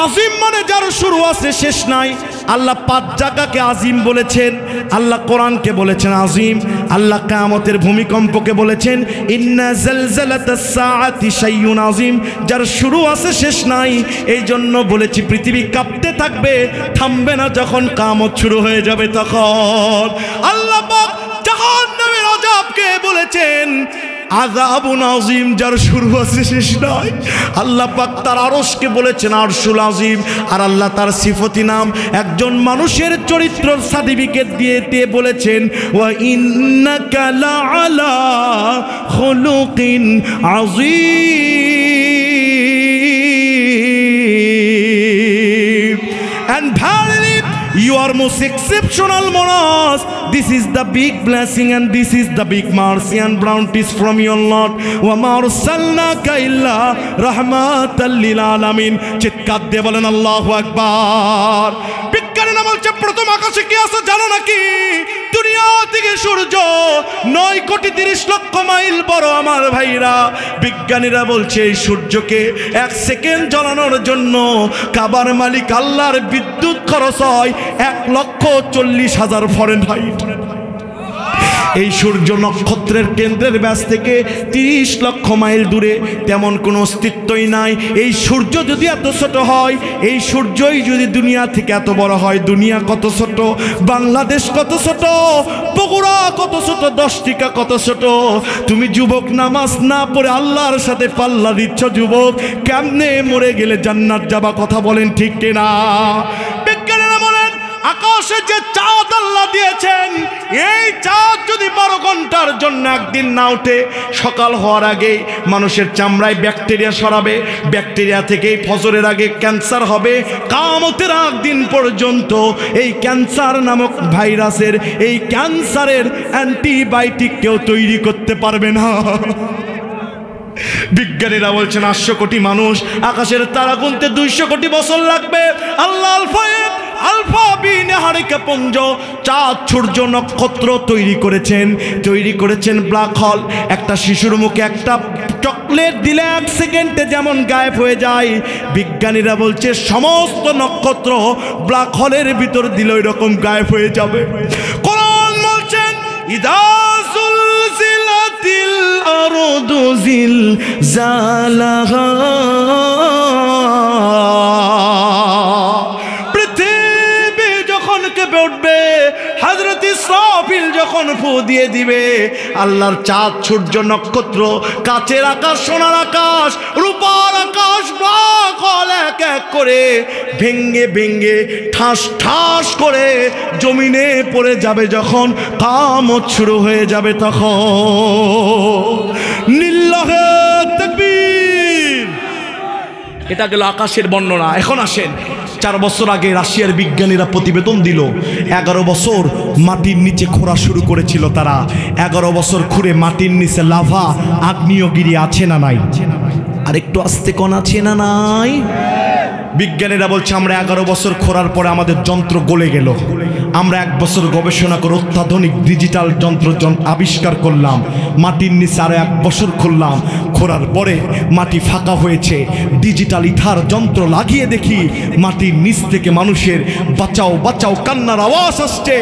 আজিম মানে যার শুরু আছে শেষ নাই। আল্লাহ 5 জায়গাকে আজিম বলেছেন, আল্লাহ কোরআনকে বলেছেন আজিম, আল্লাহ কিয়ামতের ভূমিকম্পকে বলেছেন ইন্না জালজালাতাস সাআতি শাইউন আজিম, যার শুরু আছে শেষ নাই। এই জন্য বলেছি পৃথিবী কাঁপতে থাকবে, থামবে না যখন কিয়ামত শুরু হয়ে যাবে তখন। আল্লাহ পাক জাহান্নামের আযাবকে বলেছেন আযাবুন আযীম, যার শুরু আছে শেষ নাই। আল্লাহ পাক তার আরশকে বলেছেন আরশুল আযীম, আর আল্লাহ তার সিফতি নাম একজন মানুষের চরিত্র সার্টিফিকেট দিয়ে বলেছেন ওয়া ইন্নাকা লাআলা খুলুকিন আযীম, and verily you are most exceptional Monas. This is the big blessing and this is the big mercy and bounties from your Lord. Wa ma arsalnaka illa rahmatan lil alamin. চিৎকার দিয়ে বলেন আল্লাহু আকবার। বিজ্ঞানীরা বলছে প্রথম আকাশে কি আছে জানো নাকি? দুনিয়া থেকে সূর্য 9 কোটি 30 লক্ষ মাইল বড়। আমার ভাইরা, বিজ্ঞানীরা বলছে এই সূর্যকে 1 সেকেন্ড জ্বালানোর জন্য কাবার মালিক আল্লাহর বিদ্যুৎ খরচ হয় 1,40,000 ফারেনহাইট। এই সূর্য নক্ষত্রের কেন্দ্রের ব্যাস থেকে 30 লক্ষ মাইল দূরে, তেমন কোনো অস্তিত্বই নাই। এই সূর্য যদি এত ছোট হয়, এই সূর্যই যদি দুনিয়া থেকে এত বড় হয়, দুনিয়া কত ছোট, বাংলাদেশ কত ছোট, বগুড়া কত ছোট, 10 টিকা কত ছোট। তুমি যুবক নামাজ না পড়ে আল্লাহর সাথে পাল্লা দিচ্ছ যুবক, কেমনে মরে গেলে জান্নাত যাবা? কথা বলেন ঠিক কিনা? বিজ্ঞানীরা বলেন আকাশে যে চাঁদ আল্লাহ দিয়েছেন, এই চাঁদ যদি 12 ঘন্টার জন্য একদিন না ওঠে, সকাল হওয়ার আগে মানুষের চামড়ায় ব্যাকটেরিয়া ছড়াবে, ব্যাকটেরিয়া থেকেই ফজরের আগে ক্যান্সার হবে। কিয়ামতের আগ দিন পর্যন্ত এই ক্যান্সার নামক ভাইরাসের, এই ক্যান্সারের অ্যান্টিবায়োটিক কেউ তৈরি করতে পারবে না। বিজ্ঞানীরা বলছেন 800 কোটি মানুষ, আকাশের তারা গুনতে 200 কোটি বছর লাগবে। আল্লাহ আলফা বি নেহারিকা পুঞ্জ, চাঁদ সূর্য নক্ষত্র তৈরি করেছেন ব্ল্যাক হোল। একটা শিশুর মুখে একটা চকলেট দিলে 1 সেকেন্ডে যেমন গায়েব হয়ে যায়, বিজ্ঞানীরা বলছে সমস্ত নক্ষত্র ব্ল্যাক হোলের ভিতর দিলে ওই রকম গায়েব হয়ে যাবে। কোরআন বলছেন ইদা জুলজিলাতিল আরদু জিলজালাহা, পৃথিবী যখন কেঁপে উঠবে, হযরত ইসরাফিল যখন ফু দিয়ে দিবে, আল্লাহর চাঁদ সূর্য নক্ষত্র, কাচের আকাশ, সোনার আকাশ, রূপার আকাশ, ব্ল্যাক হোল এক এক করে ভেঙ্গে ভেঙ্গে ঠাস ঠাস করে জমিনে পড়ে যাবে। যখন কিয়ামত শুরু হয়ে যাবে তখন লিল্লাহি তাকবীর। এটা গেল আকাশের বর্ণনা। এখন আসেন 4 বছর আগে রাশিয়ার বিজ্ঞানীরা প্রতিবেদন দিল 11 বছর মাটির নিচে খোঁড়া শুরু করেছিল তারা। 11 বছর খুঁড়ে মাটির নিচে লাভা আগ্নেয়গিরি আছে না নাই? আর একটু আস্তে কোন আছে না নাই? বিজ্ঞানীরা বলছে আমরা 11 বছর খোঁড়ার পরে আমাদের যন্ত্র গলে গেল। আমরা 1 বছর গবেষণা করে অত্যাধুনিক ডিজিটাল যন্ত্র আবিষ্কার করলাম। মাটির নিচে আরো 1 বছর খুললাম, খোঁড়ার পরে মাটি ফাঁকা হয়েছে। ডিজিটাল ইথার যন্ত্র লাগিয়ে দেখি মাটির নিচ থেকে মানুষের বাঁচাও বাঁচাও কান্নার আওয়াজ আসছে।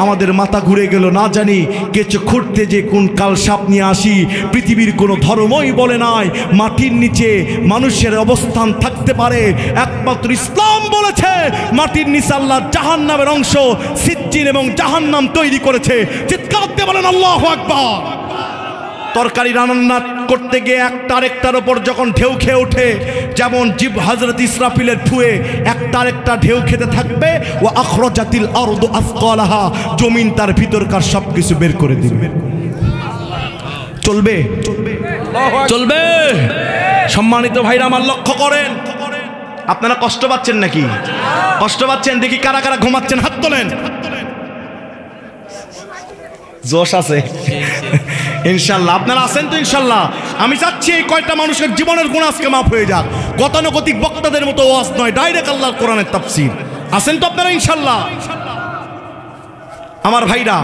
আমাদের মাথা ঘুরে গেল, না জানি কেঁচো খুঁড়তে যে কোন কাল সাপ নিয়ে আসি। পৃথিবীর কোনো ধর্মই বলে নাই মাটির নিচে মানুষের অবস্থান থাকতে পারে, একমাত্র ইসলাম বলেছে মাটির নিচে আল্লাহ জাহান্নামের অংশ সিজ্জিন এবং জাহান্নাম তৈরি করেছে। চিৎকার দিয়ে বলেন আল্লাহু আকবার। তরকারি রান্না করতে গিয়ে একটা আরেকটার ওপর যখন ঢেউ খেয়ে ওঠে, যেমন জীব হযরত ইসরাফিলের ফুয়ে একটা আরেকটা ঢেউ খেতে থাকবে, ও আখরাজাতিল আরদু আসকালাহা, জমিন তার ভিতরকার সবকিছু বের করে দিবে। চলবে চলবে। সম্মানিত ভাইরা আমার, লক্ষ্য করেন, আপনারা কষ্ট পাচ্ছেন নাকি? কষ্ট পাচ্ছেন? দেখি কারা কারা ঘুমাচ্ছেন, হাত তোলেন। জোশ আছে ইনশাল্লাহ, আপনারা আছেন তো ইনশাল্লাহ? আমি চাচ্ছি এই কয়টা মানুষের জীবনের গুনাহ আজকে মাফ হয়ে যাক। গতানুগতিক বক্তাদের মতো ওয়াজ নয়, ডাইরেক্ট আল্লাহর কোরআনের তাফসীর। আছেন তো আপনারা ইনশাল্লাহ? আমার ভাইরা,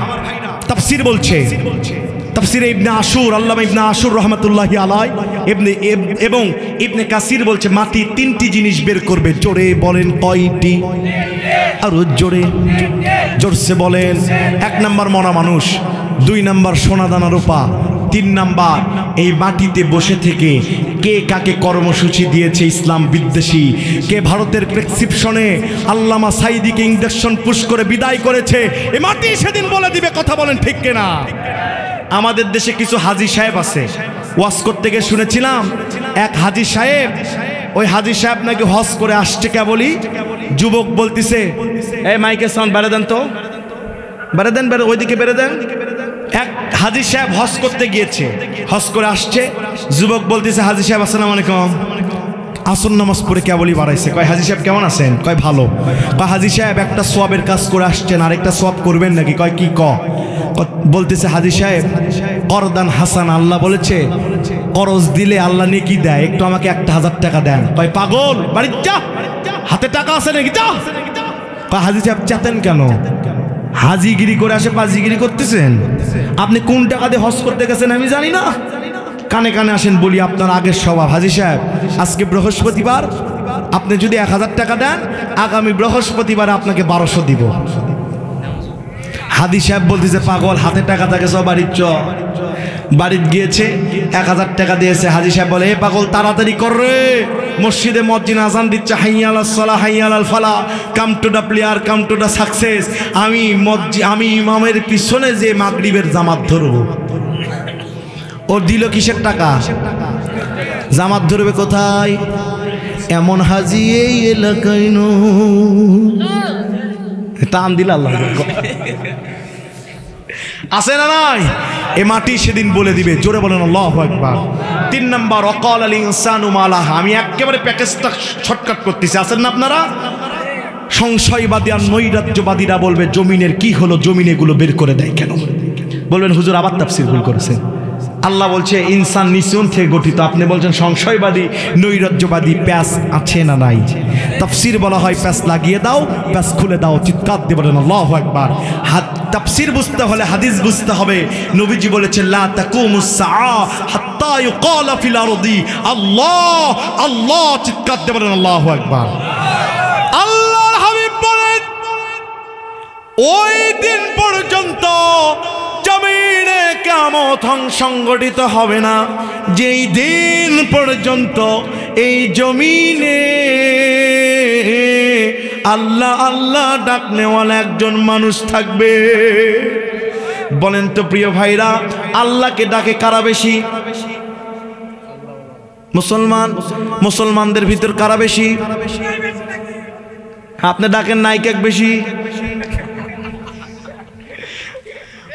তাফসীর বলছে, তাফসীরে ইবনে আশুর, আল্লামা ইবনে আশুর রহমাতুল্লাহি আলাইহি এবং ইবনে কাসির বলছে মাটি 3টি জিনিস বের করবে। জোরে বলেন কয়টি? আরো জোরে, জোরসে বলেন। 1 নাম্বার মরা মানুষ, 2 নাম্বার সোনাদানা রূপা, 3 নাম্বার এই মাটিতে বসে থেকে কে কাকে কর্মসূচি দিয়েছে ইসলাম বিদ্বেষী, কে ভারতের প্রেসক্রিপশনে আল্লামা সাইদিকে ইঞ্জেকশন পুশ করে বিদায় করেছে, এ মাটি সেদিন বলে দিবে। কথা বলেন ঠিক কিনা? আমাদের দেশে কিছু হাজী সাহেব আছে, ওয়াজ করতে গিয়ে শুনেছিলাম এক হাজী সাহেব, ওই হাজী সাহেব নাকি হজ করে আসছে কেবলই। যুবক বলতেছে, এই মাইকের সাউন্ড বেড়ে দেন তো, বেড়ে দেন, বেড়ে ওইদিকে বেড়ে দেন। এক হাজী সাহেব হজ করতে গিয়েছে, হজ করে আসছে। যুবক বলতেছে, হাজী সাহেব আসসালামু আলাইকুম। আসর নামাজ পড়ে কেবলই বাড়াইছে। কয় হাজী সাহেব কেমন আছেন? কয় ভালো। কয় হাজী সাহেব একটা সোয়াবের কাজ করে আসছেন, আরেকটা সোয়াব করবেন নাকি? কয় কি বলতেছে হাজী সাহেব, করদান হাসান, আল্লাহ বলেছে করজ দিলে আল্লাহ নেকি দেয়, একটু আমাকে 1000 টাকা দেন। কয় পাগল, বাড়ি যা, হাতে টাকা আছে নাকি? যা। কয় হাজী সাহেব চেতেন কেন? হাজিগিরি করে আসে পাজিগিরি করতেছেন? আপনি কোন টাকা দিয়ে হজ করতে গেছেন আমি জানি না। কানে কানে আসেন, বলি আপনার আগের স্বভাব। হাজী সাহেব আজকে বৃহস্পতিবার, আপনি যদি 1000 টাকা দেন, আগামী বৃহস্পতিবার আপনাকে 1200 দিব। হাজী সাহেব বলতেছে, পাগল, হাতে টাকা থাকে সব, বাড়ির চ। বাড়িতে গিয়েছে, 1000 টাকা দিয়েছে। হাজী সাহেব বলে, এ পাগল তাড়াতাড়ি কর রে, মসজিদে মুয়াজ্জিন আযান দিচ্ছে, হাইয়া আলাস সালাহ হাইয়া আলাল ফালাহ, come to the prayer, come to the success. আমি ইমামের পিছনে যে মাগরিবের জামাত ধরবো। ও দিল কিসের টাকা? জামাত ধরবে কোথায়? এমন হাজি এই এলাকায় টান দিল আল্লাহ। আছে না নাই? এ মাটি সেদিন বলে দিবে। জোরে বলেন আল্লাহু আকবার। 3 নাম্বার, ওয়াকাল আল ইনসানু মালাহা। আমি একেবারে প্যাকেজটা শর্টকাট করতেছি, আছেন না আপনারা? সংশয়বাদী আর নৈরাজ্যবাদীরা বলবে জমিনের কি হলো, জমিন এগুলো বের করে দেয় কেন? বলবেন হুজুর আবার তাফসীর ভুল করেছেন। আল্লাহ বলছে ইনসান নিচুন থেকে গঠিত, আপনি বলছেন সংশয়বাদী নৈরাজ্যবাদী। প্যাস আছে না নাই? তাফসীর বলা হয় প্যাস লাগিয়ে দাও, প্যাস খুলে দাও। চিৎকার দিয়ে বলেন আল্লাহু আকবার। তাফসীর বুঝতে হলে হাদিস বুঝতে হবে। নবীজি বলেছেন লা তাকুমুস সাআ হাত্তা ইউকালা ফিল আরদি আল্লাহ আল্লাহ। চিৎকার দিয়ে বলেন আল্লাহু আকবার। আল্লাহর হাবিব বলেন ওই দিন পর্যন্ত জমিনে কিয়ামত সংগঠিত হবে না যেই দিন পর্যন্ত এই জমিনে আল্লাহ আল্লাহ ডাকনেওয়ালা একজন মানুষ থাকবে। বলেন তো প্রিয় ভাইরা, আল্লাহকে ডাকে কারা বেশি? মুসলমানদের ভিতর কারা বেশি? আপনি ডাকেন নাইকেক বেশি।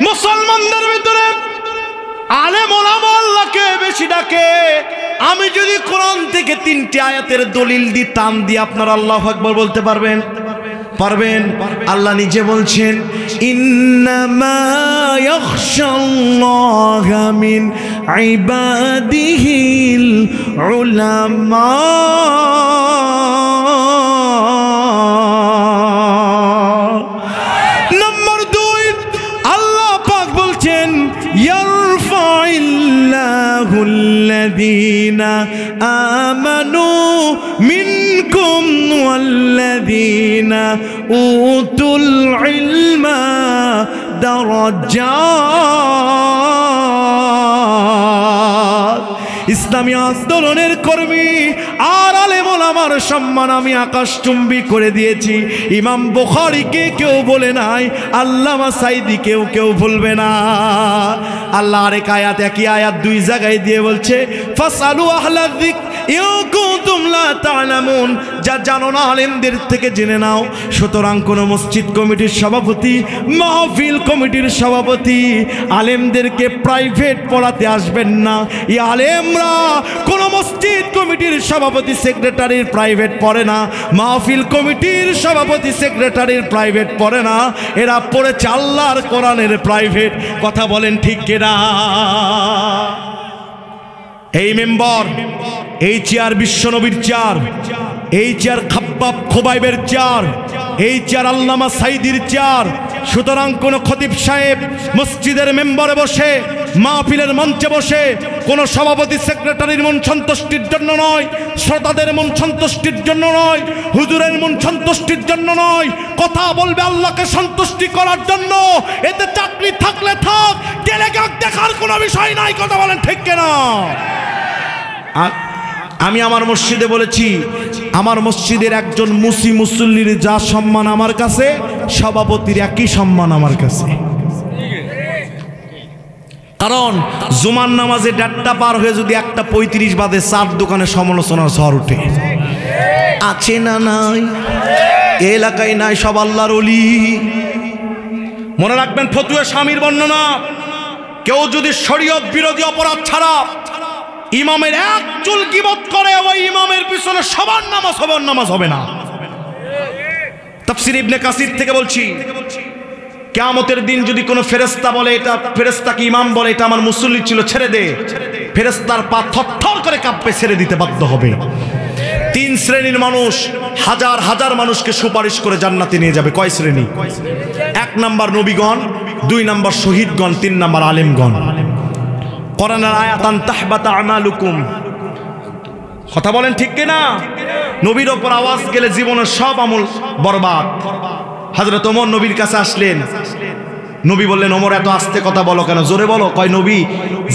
মুসলমানদের ভিতরে আলেম ওলামা আল্লাহকে বেশি ডাকে, আমি যদি কোরআন থেকে 3টি আয়াতের দলিল দিই, টান দিয়ে আপনারা আল্লাহু আকবার বলতে পারবেন? পারবেন? আল্লাহ নিজে বলছেন, ইন্নামা ইয়াখশাল্লাহা মিন ইবাদিহিল উলামা। নম্বর 2, আল্লাহ পাক বলছেন, ইয়ারফাইল্লাহুল্লাযীনা আমানু মিনকুম ওয়াল্লাযীনা উতুল ইলমা দারাজাত। ইসলামী আন্দোলনের কর্মী আর আলেম ওলামার সম্মান আমি আকাশচুম্বী করে দিয়েছি। ইমাম বুখারীকে কেউ বলে নাই, আল্লামা সাঈদীকেও কেউ ভুলবে না। আল্লাহ আরেক আয়াত, একই আয়াত 2 জায়গায় দিয়ে বলছে, ফাসআলু আহলা যিকর ইন কুনতুম লা তা'লামুন। যা জানো না আলেমদের থেকে জেনে নাও। সুতরাং কোন মসজিদ কমিটির সভাপতি, মাহফিল কমিটির সভাপতি আলেমদেরকে প্রাইভেট পড়াতে আসবেন না। এই আলেমরা কোন মসজিদ কমিটির সভাপতি সেক্রেটারির প্রাইভেট পড়ে না, মাহফিল কমিটির সভাপতি সেক্রেটারির প্রাইভেট পড়ে না। এরা পড়েছে আল্লাহর কোরআনের প্রাইভেট। কথা বলেন ঠিক কিনা? এই মেম্বার, এই চেয়ার বিশ্বনবীর চেয়ার, এই চেয়ার খাব্বাব খোবাইবের চেয়ার, এই চেয়ার আল্লামা সাঈদীর চেয়ার। সুতরাং কোন খতিব সাহেব মসজিদের মেম্বারে বসে, মাহফিলের মঞ্চে বসে কোন সভাপতি সেক্রেটারির মন সন্তুষ্টির জন্য নয়, শ্রোতাদের মন সন্তুষ্টির জন্য নয়, হুজুরের মন সন্তুষ্টির জন্য নয়, কথা বলবে আল্লাহকে সন্তুষ্টি করার জন্য। এতে চাকরি থাকলে থাক, ডেলিগেট দেখার কোনো বিষয় নাই। কথা বলেন ঠিক কিনা? আমি আমার মসজিদে বলেছি, আমার মসজিদের একজন মুসল্লির যা সম্মান আমার কাছে, সভাপতির একই সম্মান আমার কাছে। কারণ জুমার নামাজে 1:30 পার হয়ে যদি 1:35 বাজে, 4 দোকানে সমালোচনার ঝড় ওঠে। আছে না নাই? এলাকায় নাই সব আল্লাহর ওলি। মনে রাখবেন ফতুয়া স্বামীর বর্ণনা, কেউ যদি শরীয়ত বিরোধী অপরাধ ছাড়া ইমামের এক চুল গীবত করে, ওই ইমামের পিছনে সবার নামাজ হবে না। তাফসীর ইবনে কাসির থেকে বলছি, কিয়ামতের দিন যদি কোনো ফেরেশতা বলে, এটা ফেরেশতাকে ইমাম বলে, এটা আমার মুসল্লি ছিল, ছেড়ে দে, ফেরেশতার পা থরথর করে কাঁপবে, ছেড়ে দিতে বাধ্য হবে। 3 শ্রেণীর মানুষ হাজার হাজার মানুষকে সুপারিশ করে জান্নাতে নিয়ে যাবে। কয় শ্রেণী? 1 নাম্বার নবীগণ, 2 নাম্বার শহীদগণ, 3 নাম্বার আলেমগণ। কোরআনের আয়াতান তাহবাতা আমালুকুম। কথা বলেন ঠিক কিনা? নবীর ওপর আওয়াজ গেলে জীবনের সব আমল বরবাদ। হযরত ওমর নবীর কাছে আসলেন, নবী বললেন, ওমর এত আস্তে কথা বলো কেন? জোরে বলো। কয় নবী,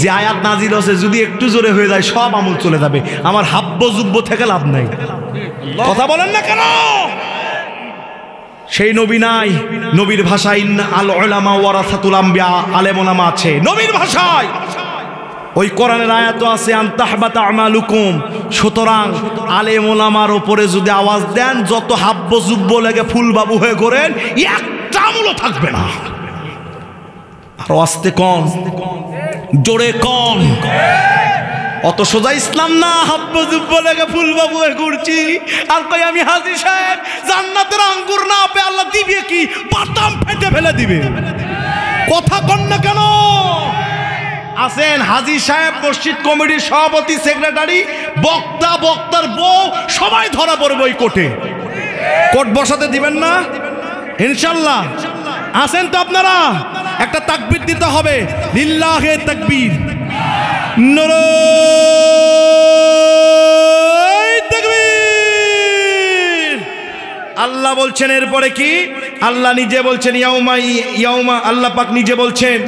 যে আয়াত নাজিল হয়েছে যদি একটু জোরে হয়ে যায় সব আমল চলে যাবে, আমার হাব্য জুব্ব থেকে লাভ নাই। কথা বলেন না কেন? সেই নবী নাই। নবীর ভাষায় ইন্না আল উলামা ওয়ারাসাতুল আমবিয়া, আলেম ওলামা আছে নবীর ভাষায়। ওই কোরআনের আয়াতও আছে আনতাহবাতা আমালুকুম। সুতরাং আলেম ওলামার ওপরে যদি আওয়াজ দেন, যত হাব্য জুব্ব লেগে ফুলবাবু হয়ে করেন, একটা আমলও থাকবে না। আরো আস্তে কন, জোরে কন। অত সোজা ইসলাম না, হাব্য জুব্ব লেগে ফুলবাবু হয়ে ঘুরছি। আর কই আমি হাজী সাহেব, জান্নাতের আঙ্গুর না পেয়ে আল্লাহ দিবে কি? বাদাম ফেটে ফেলে দিবে। কথা কন না কেন? আছেন হাজী সাহেব, মসজিদ কমিটির সভাপতি, সেক্রেটারি, বক্তা, বক্তার বউ, সবাই ধরা পড়বে ওই কোর্টে। কোর্ট বসাতে দিবেন না ইনশাল্লাহ? আছেন তো আপনারা? একটা তাকবীর দিতে হবে, লিল্লাহে তাকবীর, নারায়ে তাকবীর। আল্লাহ বলছেন এরপরে কি? আল্লাহ নিজে বলছেন, ইয়াউমা আল্লাহ পাক নিজে বলছেন,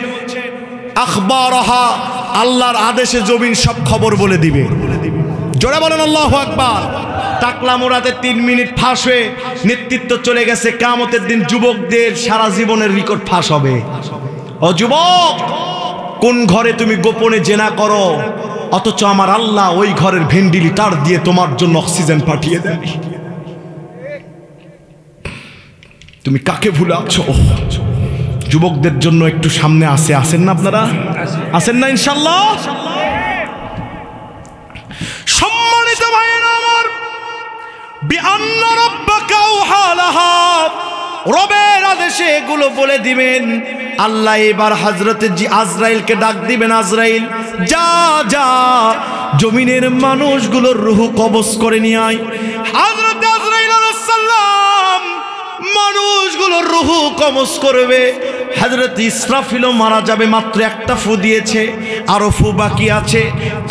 আখবারহা, আল্লাহর আদেশে জমিন সব খবর বলে দিবে। জোরে বলেন আল্লাহু আকবার। টাকলা মোড়াতে 3 মিনিট ফাঁস হয়ে নেতৃত্ব চলে গেছে। কিয়ামতের দিন যুবকদের সারা জীবনের রেকর্ড ফাঁস হবে। ও যুবক, কোন ঘরে তুমি গোপনে জেনা করো, অথচ আমার আল্লাহ ওই ঘরের ভেন্টিলেটর দিয়ে তোমার জন্য অক্সিজেন পাঠিয়ে দেয়। তুমি কাকে ভুলে আছো? যুবকদের জন্য একটু সামনে আসেন না আপনারা? আসেন না ইনশাল্লাহ? বিআন্না রাব্বাকা আওহা লাহা, রবের আদেশে এগুলো বলে দিবেন। আল্লাহ এবার হযরতে আজরাইলকে ডাক দিবেন, আজরাইল যা যা জমিনের মানুষগুলোর রূহ কবজ করে নিয়ে আয়। হযরতে আজরাইল আলাইহিস সালাম মানুষগুলোর রূহ কবজ করবে। হযরত ইসরাফিলও মারা যাবে, মাত্র একটা ফু দিয়েছে, আরো ফু বাকি আছে,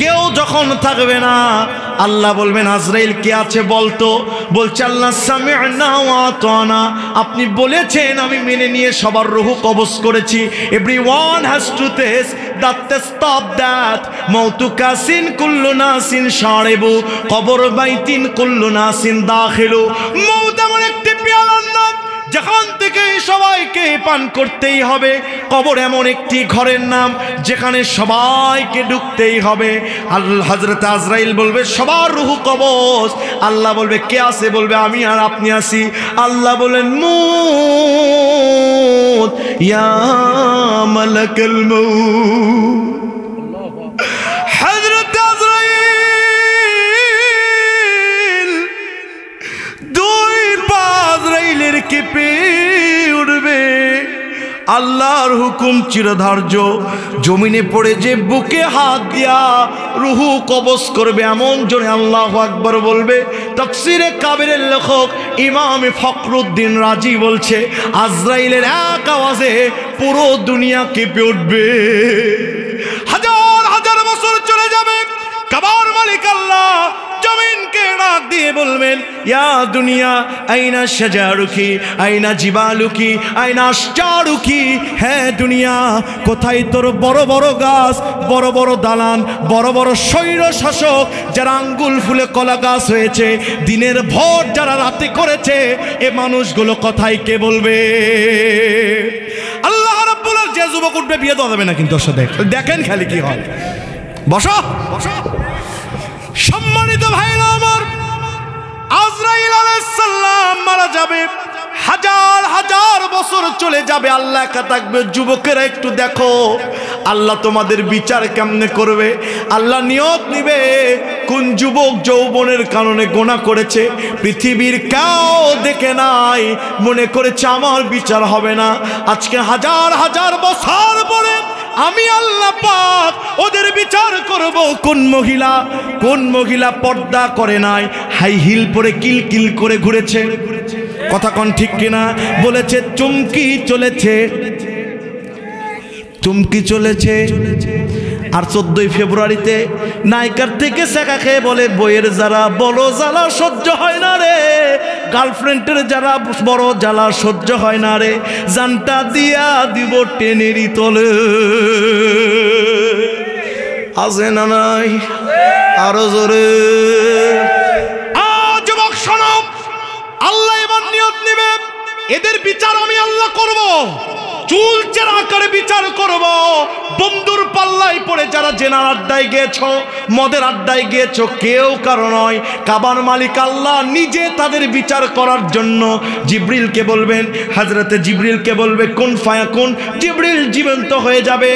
কেউ যখন থাকবে না আল্লাহ বলবেন আজরাইল কে আছে বলতো? বলছে আল্লাহ সামি'না ওয়া আতানা, আপনি বলেছেন আমি মেনে নিয়ে সবার রূহ কবজ করেছি। Everyone has to taste that stop that মাউতু কাসিন কুল্লু নাসিন শারিবু কবর বাইতিন কুল্লু নাসিন দাখিলু। মউত এমন একটি পেয়ালার নাম যেখান থেকে সবাইকে পান করতেই হবে। কবর এমন একটি ঘরের নাম যেখানে সবাইকে ঢুকতেই হবে। হযরত আজরাইল বলবে সবার রূহ কবজ। আল্লাহ বলবে কে আছে? বলবে আমি আর আপনি আছি। আল্লাহ বলেন মউত ইয়া মালাকাল মউত। হযরত আজরাইল দুই পা আজরাইলের কেঁপে উঠবে। আল্লাহর হুকুম চিরধার্য, জমিনে পড়ে যে বুকে হাত দিয়া রুহু কবজ করবে এমন জোরে আল্লাহু আকবার বলবে। তাফসীরে কাবিরের লেখক ইমাম ফখরুদ্দিন রাজি বলছে আজরাইলের এক আওয়াজে পুরো দুনিয়া কেঁপে উঠবে। হাজার হাজার বছর চলে যাবে, কাবার মালিক আল্লাহ জমিনকে ডাক দিয়ে বলবেন ইয়া দুনিয়া আইনা শাজারুকি আইনা জিবালুকি আইনা আশজারুকি। হ্যাঁ দুনিয়া, কোথায় তোর বড় বড় গাছ, বড় বড় দালান, বড় বড় স্বৈর শাসক যারা আঙ্গুল ফুলে কলা গাছ হয়েছে, দিনের ভোট যারা রাতে করেছে, এ মানুষগুলো কোথায় কে বলবে? আল্লাহ রাব্বুল আলামিন যে যুবক উঠবে বিয়ে দেওয়া যাবে না কিন্তু ওর সাথে দেখেন খালি কি হয়। বসো বসো। সম্মানিত ভাইরা আমার, আজরাইল আলাইহিস সালাম মারা যাবে, হাজার হাজার বছর চলে যাবে, আল্লাহ একা থাকবে। যুবকেরা একটু দেখো আল্লাহ তোমাদের বিচার কেমনে করবে। আল্লাহ নিয়ত নিবে কোন যুবক যৌবনের কারণে গুনাহ করেছে, পৃথিবীর কেউ দেখে নাই, মনে করেছে আমার বিচার হবে না। আজকে হাজার হাজার বছর পরে আমি আল্লাহ পাক ওদের বিচার করব। কোন মহিলা পর্দা করে নাই, হাই হিল পরে কিলকিল করে ঘুরেছে, কথা কোন ঠিক কিনা? বলেছে চুমকি চলেছে। আর 14 ফেব্রুয়ারিতে নায়িকার থেকে শেখা খেয়ে বলে বইয়ের যারা বড় জ্বালা সহ্য হয় না রে, গার্লফ্রেন্ডের যারা বড় জ্বালা সহ্য হয় না রে, জানটা দিয়া দিব টেনেরই তলে। আছে না নাই? আরো জোরে। যুবক শোনো, আল্লাহ এবার নিয়ত নিবে এদের বিচার আমি আল্লাহ করব, চুলচের আকারে বিচার করব। বন্ধুর পাল্লায় পড়ে যারা জেনার আড্ডায় গিয়েছো, মদের আড্ডায় গিয়েছো, কেউ কারো নয়, কাবার মালিক আল্লাহ নিজে তাদের বিচার করার জন্য জিবরিলকে বলবেন। হযরতে জিবরিলকে বলবে কোন ফায়াকুন, জিবরিল জীবন্ত হয়ে যাবে।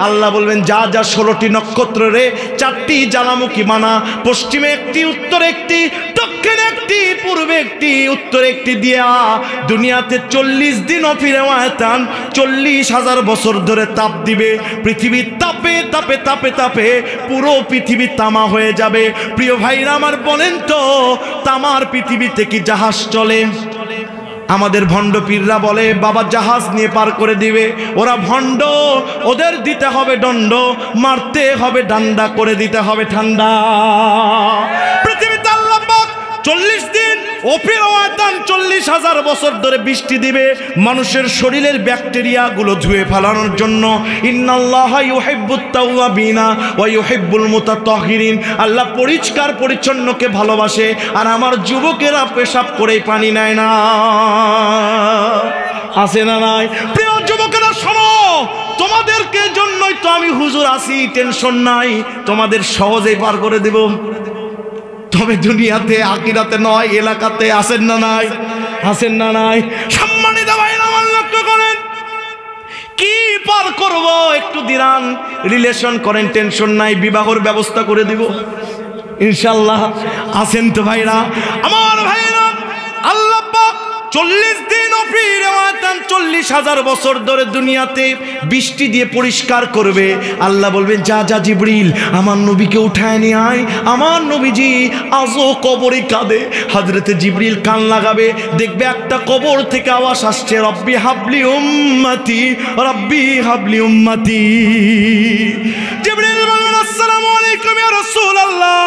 আল্লাহ বলবেন যা যা 16টি নক্ষত্র রে 4টি জ্বালামুখী বানা, পশ্চিমে একটি, উত্তরে একটি, দক্ষিণে একটি, পূর্বে একটি, উত্তরে একটি দিয়া দুনিয়াতে 40 দিন অফিরেওয়াতান 40,000 বছর ধরে তাপ দিবে। পৃথিবী তাপে তাপে তাপে তাপে পুরো পৃথিবী তামা হয়ে যাবে। প্রিয় ভাইরা আমার, বলেন তো তামার পৃথিবীতে কি জাহাজ চলে? আমাদের ভণ্ড পীররা বলে বাবা জাহাজ নিয়ে পার করে দিবে। ওরা ভণ্ড, ওদের দিতে হবে দণ্ড, মারতে হবে ডান্ডা, করে দিতে হবে ঠান্ডা। পৃথিবীতে আল্লাহ পাক 40 দিন অফিরাওয়াতান 40,000 বছর ধরে বৃষ্টি দিবে মানুষের শরীরের ব্যাকটেরিয়াগুলো ধুয়ে ফেলানোর জন্য। ইন্নাল্লাহা ইউহিব্বুত তাওয়াবিনা ওয়া ইউহিব্বুল মুতাতাহহিরিন। আল্লাহ পরিষ্কার পরিচ্ছন্নকে ভালোবাসে, আর আমার যুবকেরা পেশাব করে পানি নেয় না। আছে না নাই? প্রিয় যুবকেরা শোনো, তোমাদেরকে জন্যই তো আমি হুজুর আছি, টেনশন নাই, তোমাদের সহজেই পার করে দেব। তবে দুনিয়াতে, আখিরাতে নয়, এলাকাতে আসেন না নাই? আসেন না নাই? সম্মানিত ভাইরা আমার, লক্ষ্য করেন কি পার করব, একটু দিরান রিলেশন করেন, টেনশন নাই, বিবাহের ব্যবস্থা করে দিব ইনশাআল্লাহ। আসেন তো ভাইরা আমার, ভাইরা 40 দিন অফির 40,000 বছর ধরে দুনিয়াতে বৃষ্টি দিয়ে পরিষ্কার করবে। আল্লাহ বলবেন যা যা জিবরিল আমার নবীকে উঠায় নিয়ে আয়, আমার নবীজি আজও কবরে কাঁদে। হযরতে জিবরিল কান লাগাবে, দেখবে একটা কবর থেকে আওয়াজ আসছে, রব্বি হাবলি উম্মতি, রব্বি হাবলি উম্মতি। জিবরিল বলবেন আসসালামু আলাইকুম ইয়া রাসূলুল্লাহ,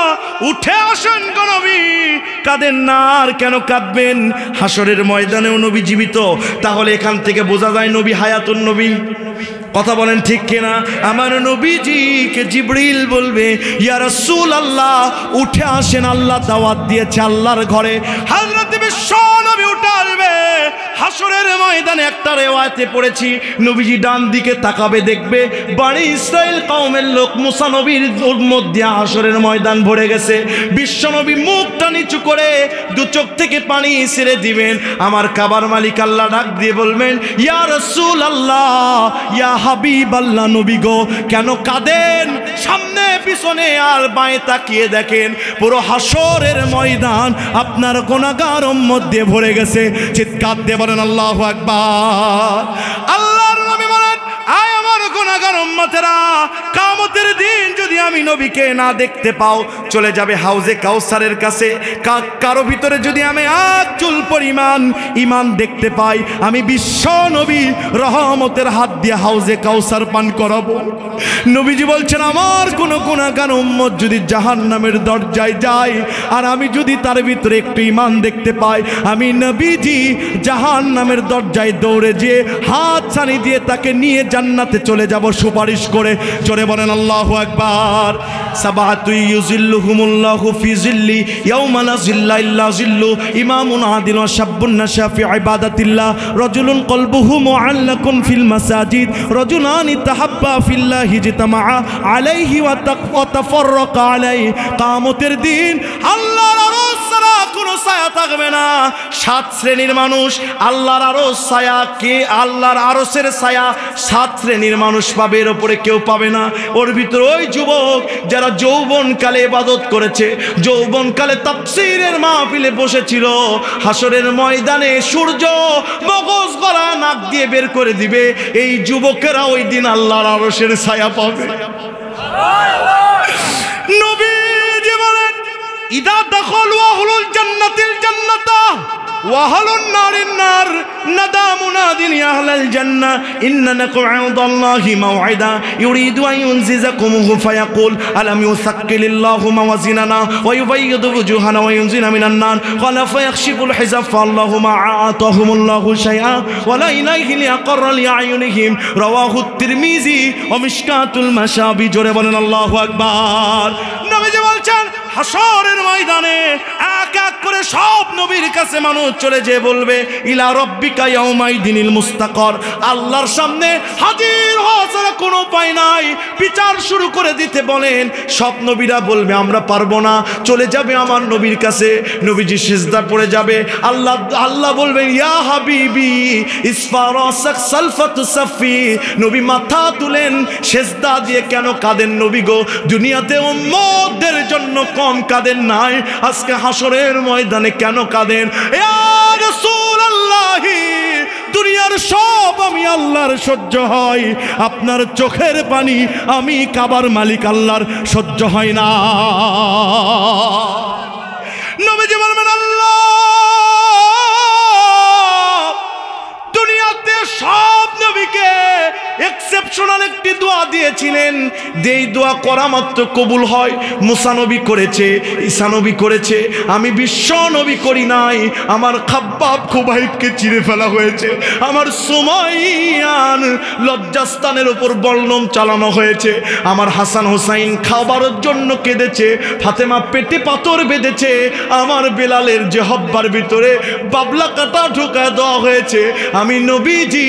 উঠে আসেন গো নবী। কাঁদেন না, আর কেন কাঁদবেন? হাসরের ময়দানেও নবী জীবিত, তাহলে এখান থেকে বোঝা যায় নবী হায়াতুন নবী। কথা বলেন ঠিক কিনা? আমার নবীজিকে জিবরিল বলবে ইয়া রাসূলুল্লাহ উঠে আসেন, আল্লাহ দাওয়াত দিয়েছে আল্লাহর ঘরে। হযরত বিশ্ব নবী উঠে আসবে। হাসরের ময়দানে একটা রিওয়ায়াতে পড়েছি, নবীজি ডান দিকে তাকাবে, দেখবে বনি ইসরাইল কওমের লোক মুসা নবীর মধ্যে হাসরের ময়দান ভরে গেছে। বিশ্ব নবী মুখটা নিচু করে দু চোখ থেকে পানি ছেড়ে দিবেন। আমার কাবার মালিক আল্লাহ ডাক দিয়ে বলবেন ইয়া রাসূলুল্লাহ, ইয়া হাবিবাল্লাহ, নবী গো কেন কাঁদেন? সামনে পিছনে আর বাঁয়ে তাকিয়ে দেখেন, পুরো হাসরের ময়দান আপনার গুনাহগার উম্মত দিয়ে ভরে গেছে। চিৎকার দিয়ে বলেন আল্লাহু আকবার। আল্লাহর নবী বলেন আয় আমার গুনাহগার উম্মতেরা, কিয়ামতের দিন যদি আমি নবীকে না দেখতে পাও, চলে যাবে হাউজে কাউসারের কাছে। কারো ভিতরে যদি আমি এক চুল পরিমাণ ঈমান দেখতে পাই, আমি বিশ্ব নবী রহমতের হাত দিয়ে হাউজে কাউসার পান করাবো। নবীজি বলছেন আমার কোন গুনাহগার উম্মত যদি জাহান্নামের দরজায় যায়, আর আমি যদি তার ভিতরে একটু ঈমান দেখতে পাই, আমি নবীজি জাহান্নামের দরজায় দৌড়ে যেয়ে হাত ছানি দিয়ে তাকে নিয়ে জান্নাতে চলে যাব সুপারিশ করে। জোরে বলেন আল্লাহু আকবার। সাবাতু ইউজিল্লুহুমুল্লাহু ফি জিল্লি ইয়াউমা লা জিল্লা ইল্লা জিল্লু, ইমামুন আদিল ওয়া শাবুন নাশা ফি ইবাদাতিল্লাহ, রাজুলুন কলবুহু মুআল্লাকুন ফিল মাসাজিদ, রাজুলানি তাহাব্বা ফিল্লাহি জিতামা আলাইহি ওয়া তাফাররাকা আলাইহি। কিয়ামতের দিন আল্লাহর আরশ ছাড়া কোনো ছায়া থাকবে না। 7 শ্রেণীর মানুষ আল্লাহর আরশ ছায়া, কে আল্লাহর আরশের ছায়া 7 শ্রেণীর মানুষ পাবে, এর উপরে কেউ পাবে না। ওর ভিতরে ওই যুবক যারা যৌবনকালে ইবাদত করেছে, যৌবনকালে তাফসীরের মাহফিলে বসেছিল, হাসরের ময়দানে সূর্য মগজ গলা নাক দিয়ে বের করে দিবে, এই যুবকেরা ওই দিন আল্লাহর আরশের ছায়া পাবে। নবীজি বলেন ইদা দাখালু আহলুল জান্নাতিল জান্নাতা ওয়া আহলুন নারিন নার, নাদা মুনাদিন ইয়া আহলাল জান্নাহ ইন্নাকুম ইনদাল্লাহি মাও'ইদা ইউরিদু আন ইউনজিজাকুমহু ফায়াকুল আলাম ইউসাক্কিলিল্লাহু মাওয়াজিনানা ওয়া ইউবাইয়িদু ওয়ুজুহানা ওয়া ইউনজিনা মিনান নার ক্বালা ফায়াখশিফুল হিজাব ফাআল্লাহু মা আতাহুমুল্লাহু শাইআ ওয়া লা ইলাইহি লিয়াকরা লিআয়ুনিহিম। রাওয়াহু তিরমিজি ওয়া মিশকাতুল মাশাবি। জোরে বলেন আল্লাহু আকবার। নবীজি বলছেন হাসরের ময়দানে এক এক করে সব নবীর কাছে মানুষ চলে যেয়ে বলবে ইলা রব্বিকা ইয়াউমাইদিনিল মুস্তাকর, আল্লাহর সামনে হাজির হওয়া ছাড়া কোনো উপায় নাই, বিচার শুরু করে দিতে বলেন। সব নবীরা বলবে আমরা পারবো না, চলে যাবে আমার নবীর কাছে। নবীজি সিজদা পড়ে যাবে, আল্লাহ বলবেন ইয়া হাবিবি ইসফারাসাক সালফাতু সাফি, নবী মাথা তুলেন সিজদা দিয়ে। কেন কাঁদেন নবী গো? দুনিয়াতে উম্মতদের জন্য কম কাঁদেন নাই, আজকে হাসরের ময়দানে কেন কাঁদেন? ইয়া রাসূলুল্লাহ, দুনিয়ার সব আমি আল্লাহর সহ্য হয়, আপনার চোখের পানি আমি কাবার মালিক আল্লাহর সহ্য হয় না। নবীজি বলবেন আল্লাহ দুনিয়াতে সব নবীকে এক্সেপশনাল একটি দোয়া দিয়েছিলেন, যেই দোয়া করা মাত্র কবুল হয়। মুসা নবী করেছে, ঈসা নবী করেছে, আমি বিশ্ব নবী করি নাই। আমার খাব্বাব খুবাইবকে চিরে ফেলা হয়েছে, আমার সুমাইয়ান লজ্জাস্থানের উপর বলনম চালানো হয়েছে, আমার হাসান হোসাইন খাবারের জন্য কেঁদেছে, ফাতেমা পেটে পাথর বেঁধেছে, আমার বেলালের জহব্বার ভিতরে বাবলা কাটা ঢোকায় দেওয়া হয়েছে, আমি নবীজি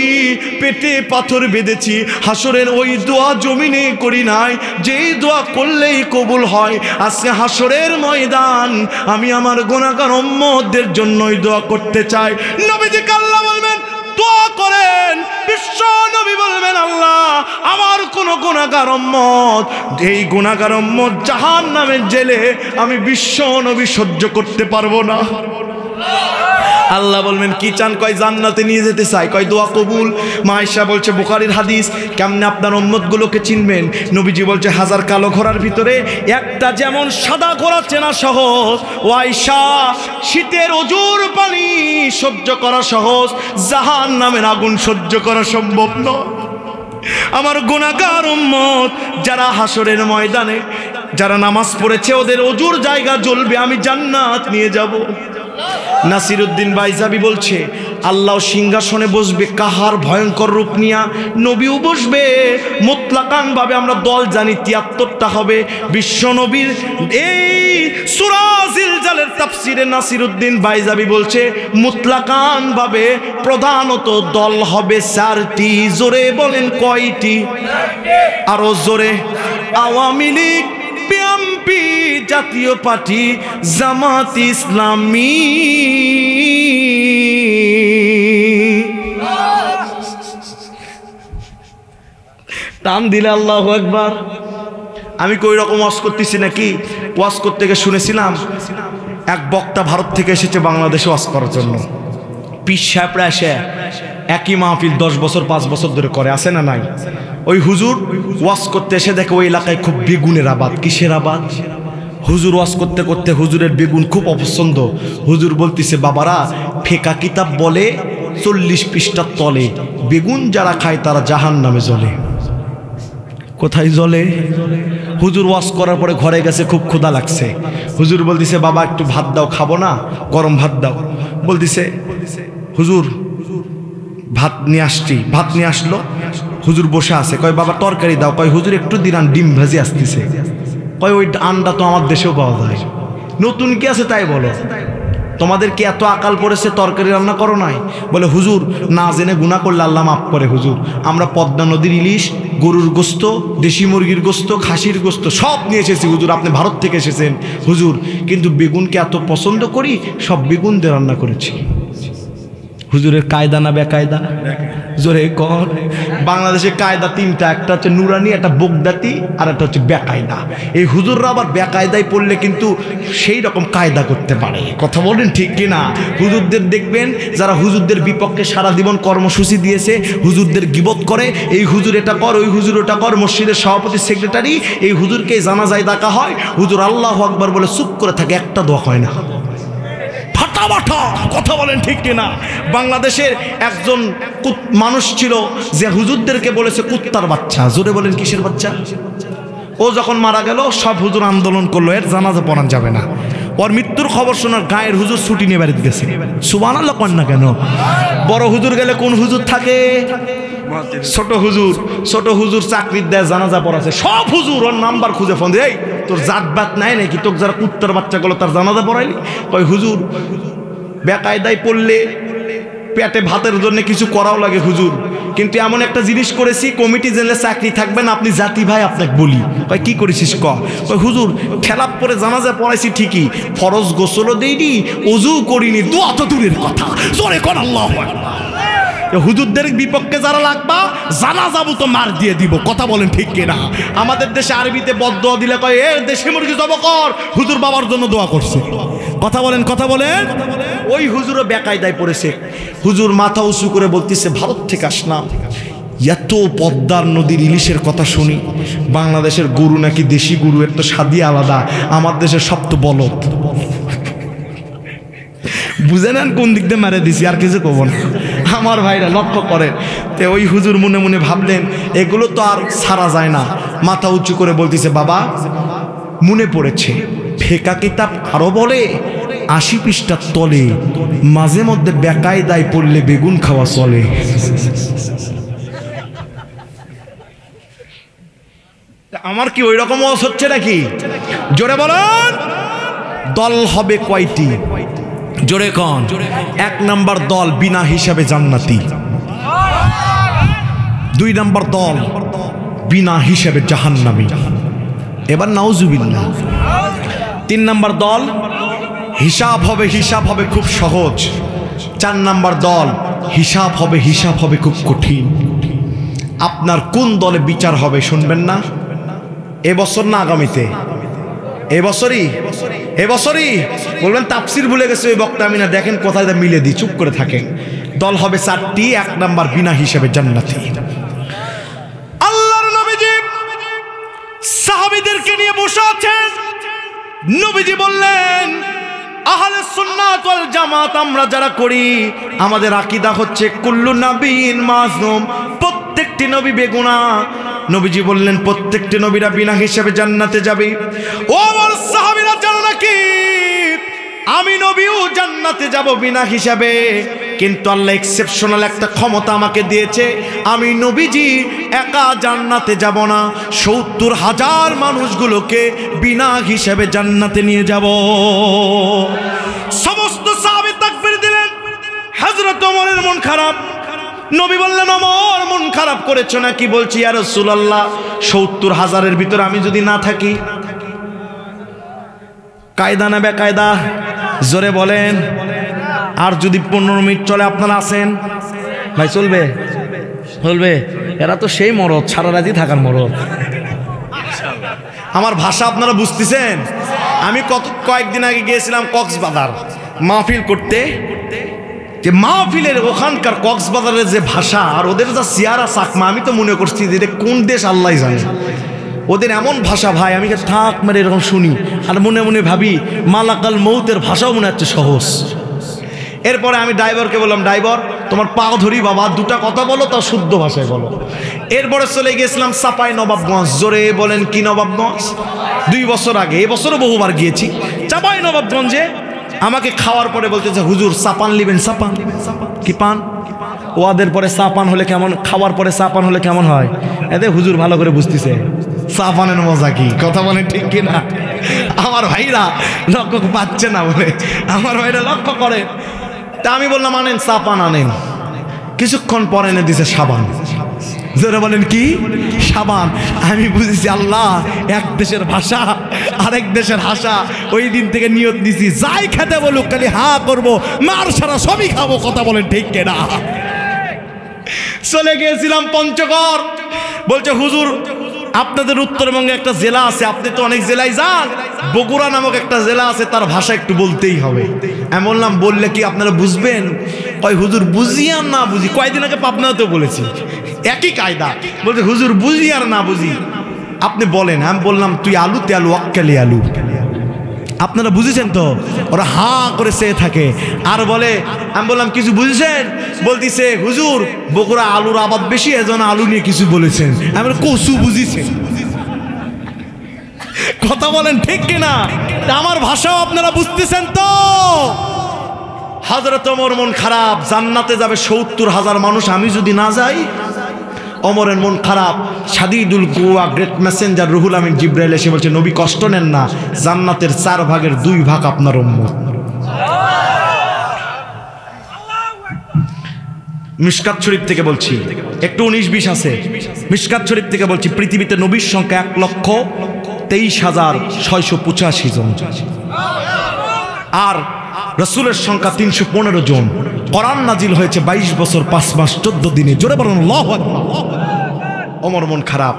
পেটে পাথর বেঁধেছি। হাসরের ওই দোয়া জমিনে করি নাই, যেই দোয়া করলেই কবুল হয়। আজকে হাসরের ময়দান আমি আমার গুনাহগার উম্মতদের জন্যই দোয়া করতে চাই। নবীজি আল্লাহ বলবেন দোয়া করেন, বিশ্ব নবী বলবেন আল্লাহ আমার কোন গুনাহগার উম্মত, এই গুনাহগার উম্মত জাহান্নামের জেলে আমি বিশ্ব নবী সহ্য করতে পারবো না। আল্লাহ বলবেন কি চান? কয় জান্নাতে নিয়ে যেতে চাই। কয় দোয়া কবুল। মা আয়েশা বলছে বুখারীর হাদিস, কেমনে আপনার উম্মতগুলোকে চিনবেন? নবীজি বলছে 1000 কালো ঘোড়ার ভিতরে একটা যেমন সাদা ঘোড়া চেনা সহজ, ও আয়েশা শীতের অজুর পানি সহ্য করা সহজ, জাহান্নামের আগুন সহ্য করা সম্ভব নয়। আমার গুনাহগার উম্মত যারা হাসরের ময়দানে যারা নামাজ পড়েছে ওদের অজুর জায়গা জ্বলবে, আমি জান্নাত নিয়ে যাব। নাসিরউদ্দিন বাইজাবি বলছে আল্লাহ সিংহাসনে বসবে কাহার ভয়ঙ্কর রূপ নিয়া, নবীও বসবে মুতলাকান ভাবে। আমরা দল জানি 73টা হবে। বিশ্ব নবীর এই সূরা জিলজালের তাফসিরে নাসিরউদ্দিন বাইজাবি বলছে মুতলাকান ভাবে প্রধানত দল হবে 4টি। জোরে বলেন কয়টি? আরো জোরে। আওয়ামী লীগ, বিএনপি, জাতীয় পার্টি, জামাত ইসলামী। টান দিলে আল্লাহু আকবার। আমি কই রকম ওয়াজ করতেছি নাকি? ওয়াজ করতে গিয়ে শুনেছিলাম এক বক্তা ভারত থেকে এসেছে বাংলাদেশে ওয়াজ করার জন্য। পীর সাহেবরা এসে একই মাহফিল 10 বছর 5 বছর ধরে করে, আছে না নাই? ওই হুজুর ওয়াজ করতে এসে দেখে ওই এলাকায় খুব বেগুনের আবাদ। কিসের আবাদ? হুজুর ওয়াজ করতে করতে হুজুরের বেগুন খুব অপছন্দ। হুজুর বলতেছে বাবারা, ফেকা কিতাব বলে 40 পৃষ্ঠার তলে বেগুন যারা খায় তারা জাহান্নামে জ্বলে। কোথায় জ্বলে? হুজুর ওয়াজ করার পরে ঘরে গেছে, খুব ক্ষুধা লাগছে। হুজুর বলতেছে বাবা একটু ভাত দাও, খাবো না, গরম ভাত দাও। বলতেছে হুজুর ভাত নিয়ে আসছি। ভাত নিয়ে আসলো, হুজুর বসে আছে। কয় বাবা তরকারি দাও। কয় হুজুর একটু দিলাম, ডিম ভাজি আসতেছে। কয় ওই আন্ডা তো আমার দেশেও পাওয়া যায়, নতুন কি আছে তাই বলো? তোমাদের কি এত আকাল পড়েছে তরকারি রান্না করো নাই? বলে হুজুর না জেনে গুনাহ করলে আল্লাহ মাফ করে হুজুর। আমরা পদ্মা নদীর ইলিশ, গরুর গোস্ত, দেশি মুরগির গোস্ত, খাসির গোস্ত সব নিয়ে এসেছি হুজুর। আপনি ভারত থেকে এসেছেন হুজুর, কিন্তু বেগুনকে এত পছন্দ করি সব বেগুন দিয়ে রান্না করেছি। হুজুরের কায়দা না বেকায়দা? জোরে কর। বাংলাদেশে কায়দা 3টা, একটা হচ্ছে নুরানি, একটা বগদাতি, আর একটা হচ্ছে বেকায়দা। এই হুজুররা আবার বেকায়দায় পড়লে কিন্তু সেই রকম কায়দা করতে পারে। কথা বলেন ঠিক কিনা? হুজুরদের দেখবেন যারা হুজুরদের বিপক্ষে সারা জীবন কর্মসূচি দিয়েছে, হুজুরদের গিবত করে, এই হুজুর এটা কর, ওই হুজুর ওটা কর। মসজিদের সভাপতি, সেক্রেটারি, এই হুজুরকে জানাজায় ডাকা হয়, হুজুর আল্লাহু আকবার বলে চুপ করে থাকে, একটা দোয়া হয় না। কথা বলেন ঠিক কিনা? বাংলাদেশের একজন মানুষ ছিল যে হুজুরদেরকে বলেছে কুত্তার বাচ্চা। জোরে বলেন কিসের বাচ্চা? ও যখন মারা গেল সব হুজুর আন্দোলন করলো এর জানাজা পড়ান যাবে না। ওর মৃত্যুর খবর শোনার গায়ের হুজুর ছুটি নিয়ে বাড়িতে গেছে। সুবহানাল্লাহ কন না কেন? বড় হুজুর গেলে কোন হুজুর থাকে? ছোট হুজুর। ছোট হুজুর চাকরির দেয়, জানাজা পড়াছে। সব হুজুর ওর নাম্বার খুঁজে ফোন দেয়, তোর জাত বাত নাই নাকি? তোকে যারা কুত্তার বাচ্চা গেলো তার জানাজা পড়াইলি? কয় হুজুর বেকায়দায় পড়লে পেটে ভাতের জন্য কিছু করাও লাগে হুজুর, কিন্তু এমন একটা জিনিস করেছি, কমিটি জেলে চাকরি থাকবেন, আপনি জাতি ভাই আপনাকে বলি। কয় কি করেছিস? কয় হুজুর ঠেলাপ করে জানাজা পড়াইছি ঠিকই, ফরজ গোসলও দেইনি, ওযু করিনি, দোয়া তো দূরের কথা। জোরে কোন আল্লাহু আকবার। হুজুরদের বিপক্ষে যারা লাগবা জানাজাবু তো মার দিয়ে দিব। কথা বলেন ঠিক কিনা? আমাদের দেশে আরবিতে বদদোয়া দিলে কয় এ দেশি মুরগি জব কর, হুজুর বাবার জন্য দোয়া করছে। কথা বলেন, কথা বলেন। ওই হুজুরও বেকায়দায় পড়েছে। হুজুর মাথা উঁচু করে বলতেছে ভারত থেকে আসলাম, এত পদ্মার নদীর ইলিশের কথা শুনি, বাংলাদেশের গরু নাকি দেশি গরু, এর তো স্বাদই আলাদা, আমার দেশের সব তো বলদ। বুঝে নেন কোন দিক দিয়ে মেরে দিছি, আর কিছু কব না। আমার ভাইরা লক্ষ্য করেন। তো ওই হুজুর মনে মনে ভাবলেন এগুলো তো আর ছাড়া যায় না। মাথা উঁচু করে বলতেছে বাবা মনে পড়েছে, ফেকা কিতাব আরো বলে 80 পৃষ্ঠার তলে মাঝে মধ্যে বেকায়দায় পড়লে বেগুন খাওয়া চলে। আমার কি ওই রকম ওয়াজ হচ্ছে নাকি? জোরে বলেন। দল হবে কয়টি? জোরে কোন? 1 নাম্বার দল বিনা হিসাবে জান্নাতি, 2 নাম্বার দল বিনা হিসাবে জাহান্নামী। এবার নাউজুবিল্লাহ। 3 নাম্বার দল হিসাব হবে, হিসাব হবে খুব সহজ। 4 নাম্বার দল হিসাব হবে খুব কঠিন। আপনার কোন দলে বিচার হবে শুনবেন না? এবছর না আগামীতে? এবছরই। এবছরই বলবেন তাফসির ভুলে গেছে ওই বক্তা আমি না, দেখেন কোথায় মিলে দিই, চুপ করে থাকেন। দল হবে 4টি, 1 নাম্বার বিনা হিসেবে জান্নাতি। আল্লাহর নবীজি সাহাবীদেরকে নিয়ে বসে আছেন। নবীজি বললেন, আহলে সুন্নাত ওয়াল জামাত আমরা যারা করি, আমাদের আকীদা হচ্ছে কুল্লু নাবিয়িন মাসুম, প্রত্যেকটি নবী বেগুনাহ। নবীজি বললেন প্রত্যেকটি নবীরা বিনা হিসেবে জান্নাতে যাবে। ও আমার সাহাবীরা জানো নাকি আমি নবীও জান্নাতে যাব বিনা হিসাবে, কিন্তু আল্লাহ এক্সেপশনাল একটা ক্ষমতা আমাকে দিয়েছে, আমি নবীজি একা জান্নাতে যাব না, ৭০,০০০ মানুষগুলোকে বিনা হিসাবে জান্নাতে নিয়ে যাব। সমস্ত সাহাবী তাকবীর দিলেন। হযরত ওমরের মন খারাপ। নবী বললেন, ওমর মন খারাপ করেছো নাকি? বলছি ইয়া রাসূলুল্লাহ ৭০,০০০-এর ভিতরে আমি যদি না থাকি। কায়দা না বেকায়দা? জোরে বলেন। আর যদি 15 মিনিট চলে আপনারা আছেন ভাই, চলবে? চলবে? এরা তো সেই মরদ, সারা রাতি থাকার মরদ। আমার ভাষা আপনারা বুঝতেছেন? আমি কয়েকদিন আগে গিয়েছিলাম কক্সবাজার মাহফিল করতে। যে মাহফিলের ওখানকার কক্সবাজারের যে ভাষা আর ওদের যা সিয়ারা চাকমা, আমি তো মনে করছি যে কোন দেশ আল্লাহ জানে। ওদের এমন ভাষা ভাই, আমি থাক মেরে এরকম শুনি আর মনে মনে ভাবি মালাকাল মৌতের ভাষাও মনে হচ্ছে সহজ। এরপরে আমি ড্রাইভারকে বললাম, ড্রাইভার তোমার পাও ধরি বাবা, 2টা কথা বলো, তাও শুদ্ধ ভাষায় বলো। এরপরে চলে গিয়েছিলাম চাপাই নবাবগঞ্জ। জোরে বলেন কি নবাবগঞ্জ? 2 বছর আগে, এবছরও বহুবার গিয়েছি চাপাই নবাবগঞ্জে। আমাকে খাওয়ার পরে বলতেছে, হুজুর চা পান লিবেন? চা পান কি পান? ওয়াদের পরে চা পান হলে কেমন, খাওয়ার পরে চা পান হলে কেমন হয়? এতে হুজুর ভালো করে বুঝতেছে চা পানের মজা কি। কথা বলেন ঠিক কিনা? আমার ভাইরা লক্ষ্য পাচ্ছে না বলে, আমার ভাইরা লক্ষ্য করে। তা আমি বললাম, আনেন চা পান আনেন। কিছুক্ষণ পরে এনে দিছে সাবান। জোরে বলেন কি? সাবান। আমি বুঝেছি আল্লাহ এক দেশের ভাষা আরেক দেশের ভাষা। ওই দিন থেকে নিয়ত দিছি, যাই খেতে বলুক খালি হা করবো, মার সারা সবই খাবো। কথা বলেন ঠিক কিনা? চলে গিয়েছিলাম পঞ্চগড়। বলছে হুজুর আপনাদের উত্তরবঙ্গে একটা জেলা আছে, আপনি তো অনেক জেলায় যান, বগুড়া নামক একটা জেলা আছে, তার ভাষা একটু বলতেই হবে। আমি বললাম, বললে কি আপনারা বুঝবেন? কয় হুজুর বুঝি আর না বুঝি, কয়েকদিন আগে পাবনাতেও বলেছি একই কায়দা। বলছে হুজুর বুঝি আর না বুঝি আপনি বলেন। আমি বললাম, তুই আলুতে আলু অক্কালি আলু। আপনারা বুঝেছেন তো? ওরা হা করে চেয়ে থাকে আর বলে। আমি বললাম, কিছু বুঝেছেন? বলতেছে হুজুর বগুড়া আলুর আবাদ বেশি, এজন্য আলু নিয়ে কিছু বলেছেন। আমি কচু বুঝিছেন? কথা বলেন ঠিক কিনা? আমার ভাষাও আপনারা বুঝতেছেন তো? হযরত ওমর মন খারাপ, জান্নাতে যাবে ৭০,০০০ মানুষ, আমি যদি না যাই। ওমরের মন খারাপ। সাদিদুল কুওয়া গ্রেট মেসেঞ্জার রুহুল আমিন জিব্রাইল এসে বলছে, নবী কষ্ট নেন না, জান্নাতের 4 ভাগের 2 ভাগ আপনার উম্মত। মিশকাত শরীফ থেকে বলছি, একটু 19-20 আছে। মিশকাত শরীফ থেকে বলছি, পৃথিবীতে নবীর সংখ্যা 1,23,685 জন, আর রাসূলের সংখ্যা 315 জন। কোরআন নাজিল হয়েছে 22 বছর 5 মাস 14 দিনে। জোরে বলুন আল্লাহু আকবার। ওমর মন খারাপ।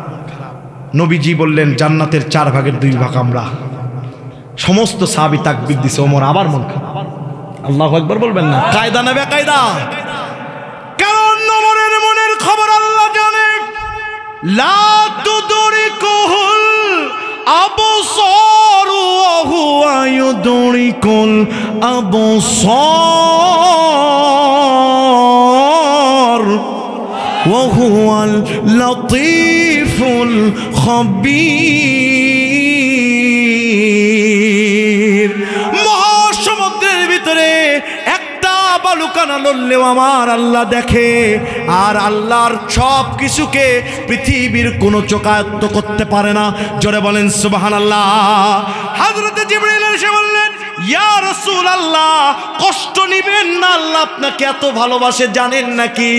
নবীজি বললেন, জান্নাতের 4 ভাগের 2 ভাগ আমরা। সমস্ত সাহাবী তাকবীর দিছে। ওমর আবার মন খারাপ। আল্লাহু আকবার বলবেন না? কায়দা না বেকায়দা? কারণ ওমরের মনের খবর আল্লাহ জানে। লা তুদরিকুহুল আবসার ওয়া হুয়া ইউদরিকুল আবসার ওয়া হুয়াল লাতীফুল খাবীর। মহাসমুদ্রের ভিতরে একটা বালুকানা লড়লেও আমার আল্লাহ দেখে, আর আল্লাহর সব কিছুকে পৃথিবীর কোনো চোখায়ত্ত করতে পারে না। জোরে বলেন সুবহানাল্লাহ। হযরত জিবরাইল এসে বললেন, ইয়া রাসূলুল্লাহ, কষ্ট নিবেন না, আল্লাহ আপনাকে এত ভালোবাসে জানেন নাকি?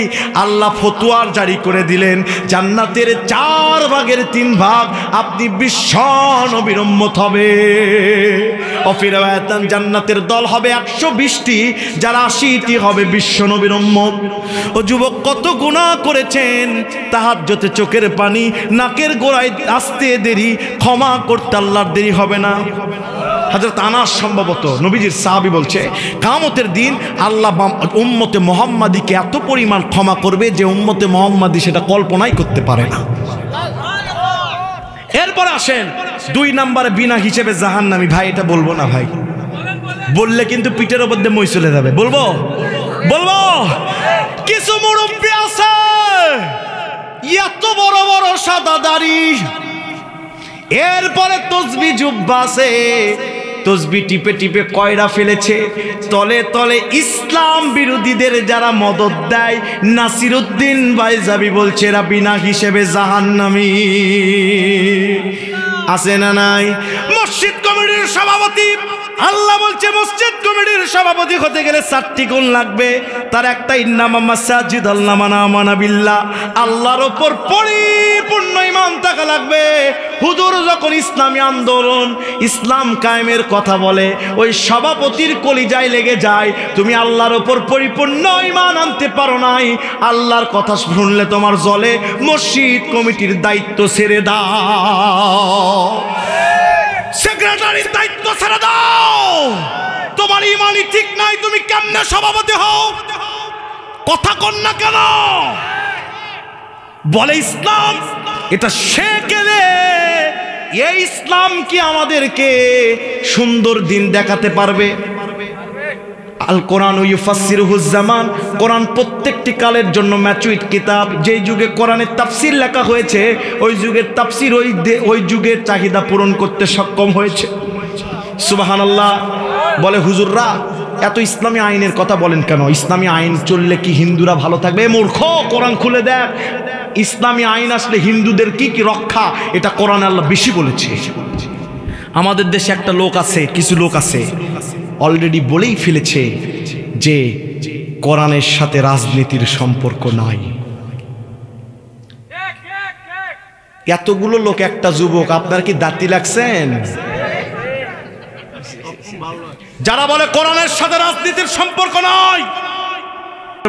আল্লাহ ফতোয়া জারি করে দিলেন, জান্নাতের 4 ভাগের 3 ভাগ আপনি বিশ্ব নবীর উম্মত হবে। অফিরায়াতান, জান্নাতের দল হবে 120টি, যারা 80টি হবে বিশ্ব নবীর উম্মত। ও যুবক, কত গুনাহ করেছেন, তাহাজ্জুদে চোখের পানি, নাকের গোড়ায় আসতে দেরি, ক্ষমা করতে আল্লাহর দেরি হবে না। হযরত আনাস সম্ভবত নবীজির সাহাবী বলছে, কিয়ামতের দিন আল্লাহ উম্মতে মুহাম্মাদীকে এত পরিমাণ ক্ষমা করবে যে উম্মতে মুহাম্মাদী সেটা কল্পনাই করতে পারে না। এরপর আসেন 2 নম্বরে বিনা হিসেবে জাহান্নামী। ভাই এটা বলবো না ভাই, বললে কিন্তু পিঠের উপর দিয়ে মই চলে যাবে। বলবো বলবো কিছু মুরব্বি আছে এত বড় বড় সাদা দাড়ি, এরপরে তসবি জুব্বা আছে, তসবি টিপে টিপে কয়রা ফেলেছে, তলে তলে ইসলাম বিরোধীদের যারা মদদ দেয়, নাসিরউদ্দিন বাইজাবি বলছে এরা বিনা হিসেবে জাহান্নামী। আছে না নাই? মসজিদ কমিটির সভাপতি, আল্লাহ বলছে মসজিদ কমিটির সভাপতি হতে গেলে 4টি গুণ লাগবে। তার একটা ইন্নামা মাসাজিদ আল্লাহ মানা বিল্লাহ, আল্লাহর উপর পরিপূর্ণ ঈমান থাকা লাগবে। হুজুর যখন ইসলামী আন্দোলন, ইসলাম কায়েমের কথা বলে, ওই সভাপতির কলিজায় লেগে যায়, তুমি আল্লাহর উপর পরিপূর্ণ ঈমান আনতে পারো নাই, আল্লাহর কথা শুনলে তোমার জ্বলে, মসজিদ কমিটির দায়িত্ব ছেড়ে দাও, সেক্রেটারির দায়িত্ব ছেড়ে দাও। তোমার ইমানই ঠিক নাই, তুমি কেমনে সভাপতি হও? কথা কন না কেন? বলে ইসলাম এটা শেখেলে, এই ইসলাম কি আমাদেরকে সুন্দর দিন দেখাতে পারবে? আল কোরআন ইউফাসসিরুহুজ জামান, কোরআন প্রত্যেকটি কালের জন্য ম্যাচুইড কিতাব। যেই যুগে কোরআনের তাফসীর লেখা হয়েছে, ওই যুগের তাফসীর ওই যুগের চাহিদা পূরণ করতে সক্ষম হয়েছে। সুবহানাল্লাহ। বলে হুজুররা এত ইসলামী আইনের কথা বলেন কেন? ইসলামী আইন চললে কি হিন্দুরা ভালো থাকবে? মূর্খ, কোরআন খুলে দেখ, ইসলামী আইন আসলে হিন্দুদের কি কি রক্ষা, এটা কোরআনে আল্লাহ বেশি বলেছে। আমাদের দেশে একটা লোক আছে, কিছু লোক আছে অলরেডি বলেই ফেলেছে যে কোরআনের সাথে রাজনীতির সম্পর্ক নাই। এতগুলো লোক একটা যুবক, আপনার কি দাঁতি লাগছেন? যারা বলে কোরআনের সাথে রাজনীতির সম্পর্ক নাই,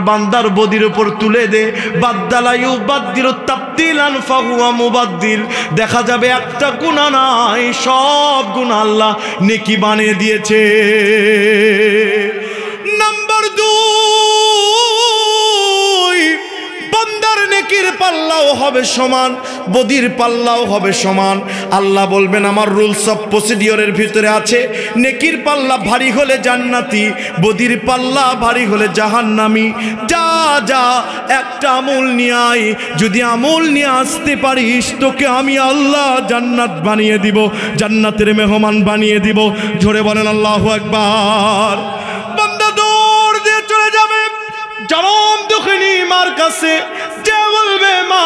বান্দার বদির উপর তুলে দে, বাদদালায়ু বাদদিরু তাবদিলান ফাহুয়া মুবাদদিল। দেখা যাবে একটা গুনাহ নাই, সব গুনাহ আল্লাহ নেকি বানিয়ে দিয়েছে। নাম্বার 2, বান্দার নেকির পাল্লাও হবে সমান, বদির পাল্লাও হবে সমান। আল্লাহ বলবেন আমার রুলস অফ প্রসিডিওরের ভিতরে আছে, নেকির পাল্লা ভারী হলে জান্নাতি, বদির পাল্লা ভারী হলে জাহান্নামী। যা যা একটা আমল নিয়ে আয়, যদি আমল নিয়ে আসতে পারিস তোকে আমি আল্লাহ জান্নাত বানিয়ে দিব, জান্নাতের মেহমান বানিয়ে দিব। জোরে বলেন আল্লাহু আকবার। বান্দা দৌড় দিয়ে চলে যাবে জনম দুঃখিনী মার কাছে, যে বলবে মা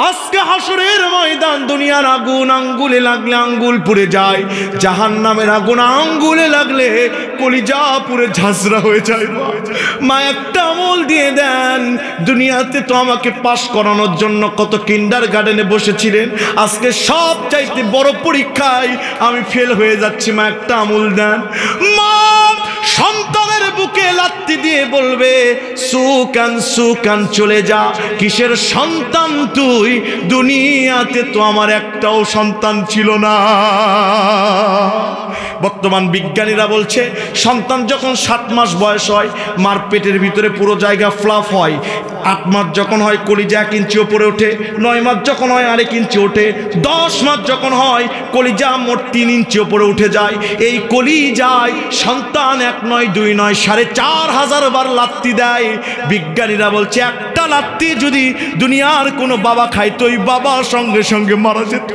আজকে হাসরের ময়দান, দুনিয়ার আগুন আঙ্গুলে লাগলে আঙ্গুল পুড়ে যায়, জাহান্নামের আগুন আঙ্গুলে লাগলে কলিজা পুড়ে ঝাঁঝরা হয়ে যায়। মা একটা আমল দিয়ে দেন, দুনিয়াতে তো আমাকে পাস করানোর জন্য কত কিন্ডারগার্টেনে বসেছিলেন, আজকে সব চাইতে বড় পরীক্ষায় আমি ফেল হয়ে যাচ্ছি, মা একটা আমল দেন। মা সন্তানের বুকে লাথি দিয়ে বলবে সুকান সুকান চলে যা, কিসের সন্তান তুই? দুনিয়াতে তো আমার একটাও সন্তান ছিল না। বর্তমান বিজ্ঞানীরা বলছে সন্তান যখন 7 মাস বয়স হয়, মার পেটের ভিতরে পুরো জায়গা ফ্লাফ হয়, 8 মাস যখন হয় কলিজা 1 ইঞ্চি উপরে ওঠে, 9 মাস যখন হয় 1.5 ইঞ্চি ওঠে, 10 মাস যখন হয় কলিজা মোট 3 ইঞ্চি উপরে উঠে যায়। এই কলিজায় সন্তান 1 নয় 2 নয় 4500 বার লাত্তি দেয়। বিজ্ঞানীরা বলছে একটা লাত্তি যদি দুনিয়ার কোনো বাবা খাইতো, ওই বাবা সঙ্গে সঙ্গে মারা যেত।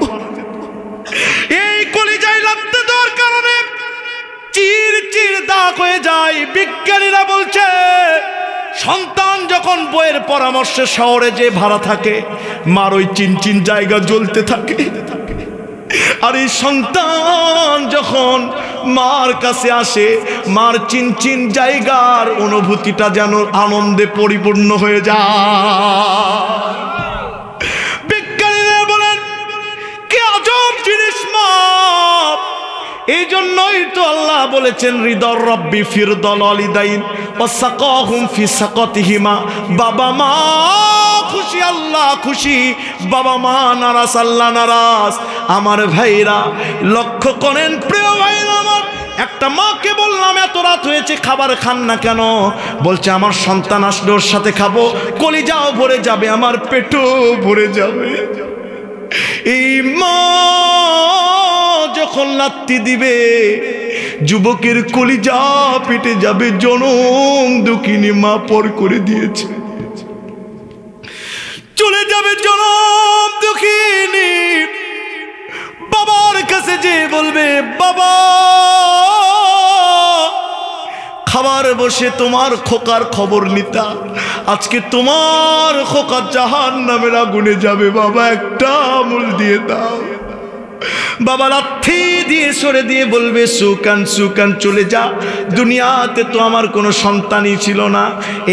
এই কলিজায় লাত্তি দেওয়ার কারণে চির চির দাগ হয়ে যায়। বিজ্ঞানীরা বলছে সন্তান যখন বইয়ের পরামর্শে শহরে যে ভাড়া থাকে, মার ওই চিনচিন জায়গা জ্বলতে থাকে। আর এই সন্তান যখন মার কাছে আসে, মার চিনচিন জায়গার অনুভূতিটা যেন আনন্দে পরিপূর্ণ হয়ে যায়। বিজ্ঞানীরা বলেন কি আজব জিনিস মা। এই জন্যই তো আল্লাহ বলেছেন রিদর রব্বি ফিরদল ওয়ালিদাইন ওয়া সাকাহুম ফি সাকাতিহিমা। বাবা মা খুশি, আল্লাহ খুশি, বাবা মা নারাজ, আল্লাহ নারাজ। আমার ভাইরা লক্ষ্য করেন, প্রিয় ভাইরা আমার, একটা মাকে বললাম এত রাত হয়েছে খাবার খান না কেন? বলছে আমার সন্তান আসলে ওর সাথে খাবো, কলিজাও ভরে যাবে, আমার পেটও ভরে যাবে। এই মা যখন লাত্তি দিবে যুবকের কলিজা পেটে যাবে। জনম দুঃখিনী মা পর করে দিয়েছে, চলে যাবে জনম দুঃখিনী। বাবার কাছে যে বলবে বাবা খাবার বসে তোমার খোকার খবর নিতা, আজকে তোমার খোকা জাহান্নামের আগুনে যাবে, বাবা একটা আমুল দিয়ে দাও। বাবা লাথি দিয়ে সরে দিয়ে বলবে সুকান সুকান চলে যা, দুনিয়াতে তো আমার কোনো সন্তানই ছিল না।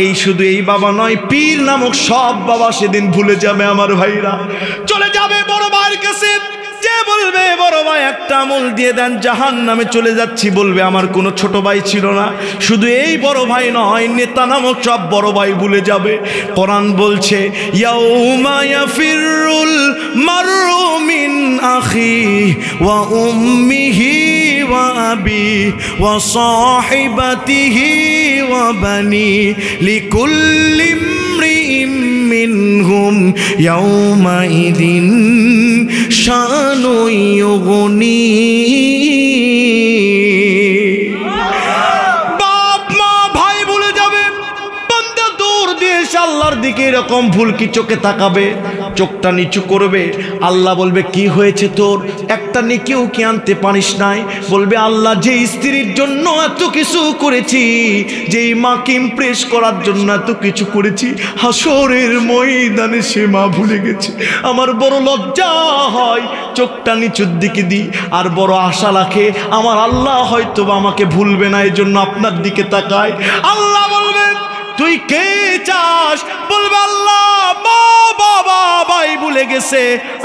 এই শুধু এই বাবা নয়, পীর নামক সব বাবা সেদিন ভুলে যাবে আমার ভাইরা। চলে যাবে বড় ভাইয়ের কাছে, যে বলবে বড় ভাই একটা আমল দিয়ে দেন, জাহান্নামে চলে যাচ্ছি। বলবে আমার কোনো ছোট ভাই ছিল না। শুধু এই বড় ভাই নয়, নেতা নামক সব বড় ভাই ভুলে যাবে। কোরআন বলছে ইয়াউমা ইয়াফিরুল মারউ মিন আখি ওয়া উম্মিহি ওয়া আবি ওয়া সাহিবাতিহি ওয়া বানি লিকুল্লি ইমরিইম মিনহুম ইয়াউমাইদিন শানু ইউগনি। বাপ মা ভাই ভুলে যাবে, বান্দা দূর দিয়ে আল্লাহর দিকে এরকম ভুলকি চোখে তাকাবে, চোখটা নিচু করবে। আল্লাহ বলবে কি হয়েছে তোর, একটা নেকিও কি আনতে পারিস নাই? বলবে আল্লাহ যে স্ত্রীর জন্য এত কিছু করেছি, যেই মাকে ইমপ্রেস করার জন্য এত কিছু করেছি, হাসরের ময়দানে সে মা ভুলে গেছে। আমার বড় লজ্জা হয়, চোখটা নিচুর দিকে দিই, আর বড় আশা রাখে আমার আল্লাহ হয়তো আমাকে ভুলবে না, এই জন্য আপনার দিকে তাকায়। আল্লাহ বলবে তুই কে চাস? বলবে আল্লাহ মা বাবা ভাই ভুলে গেছে,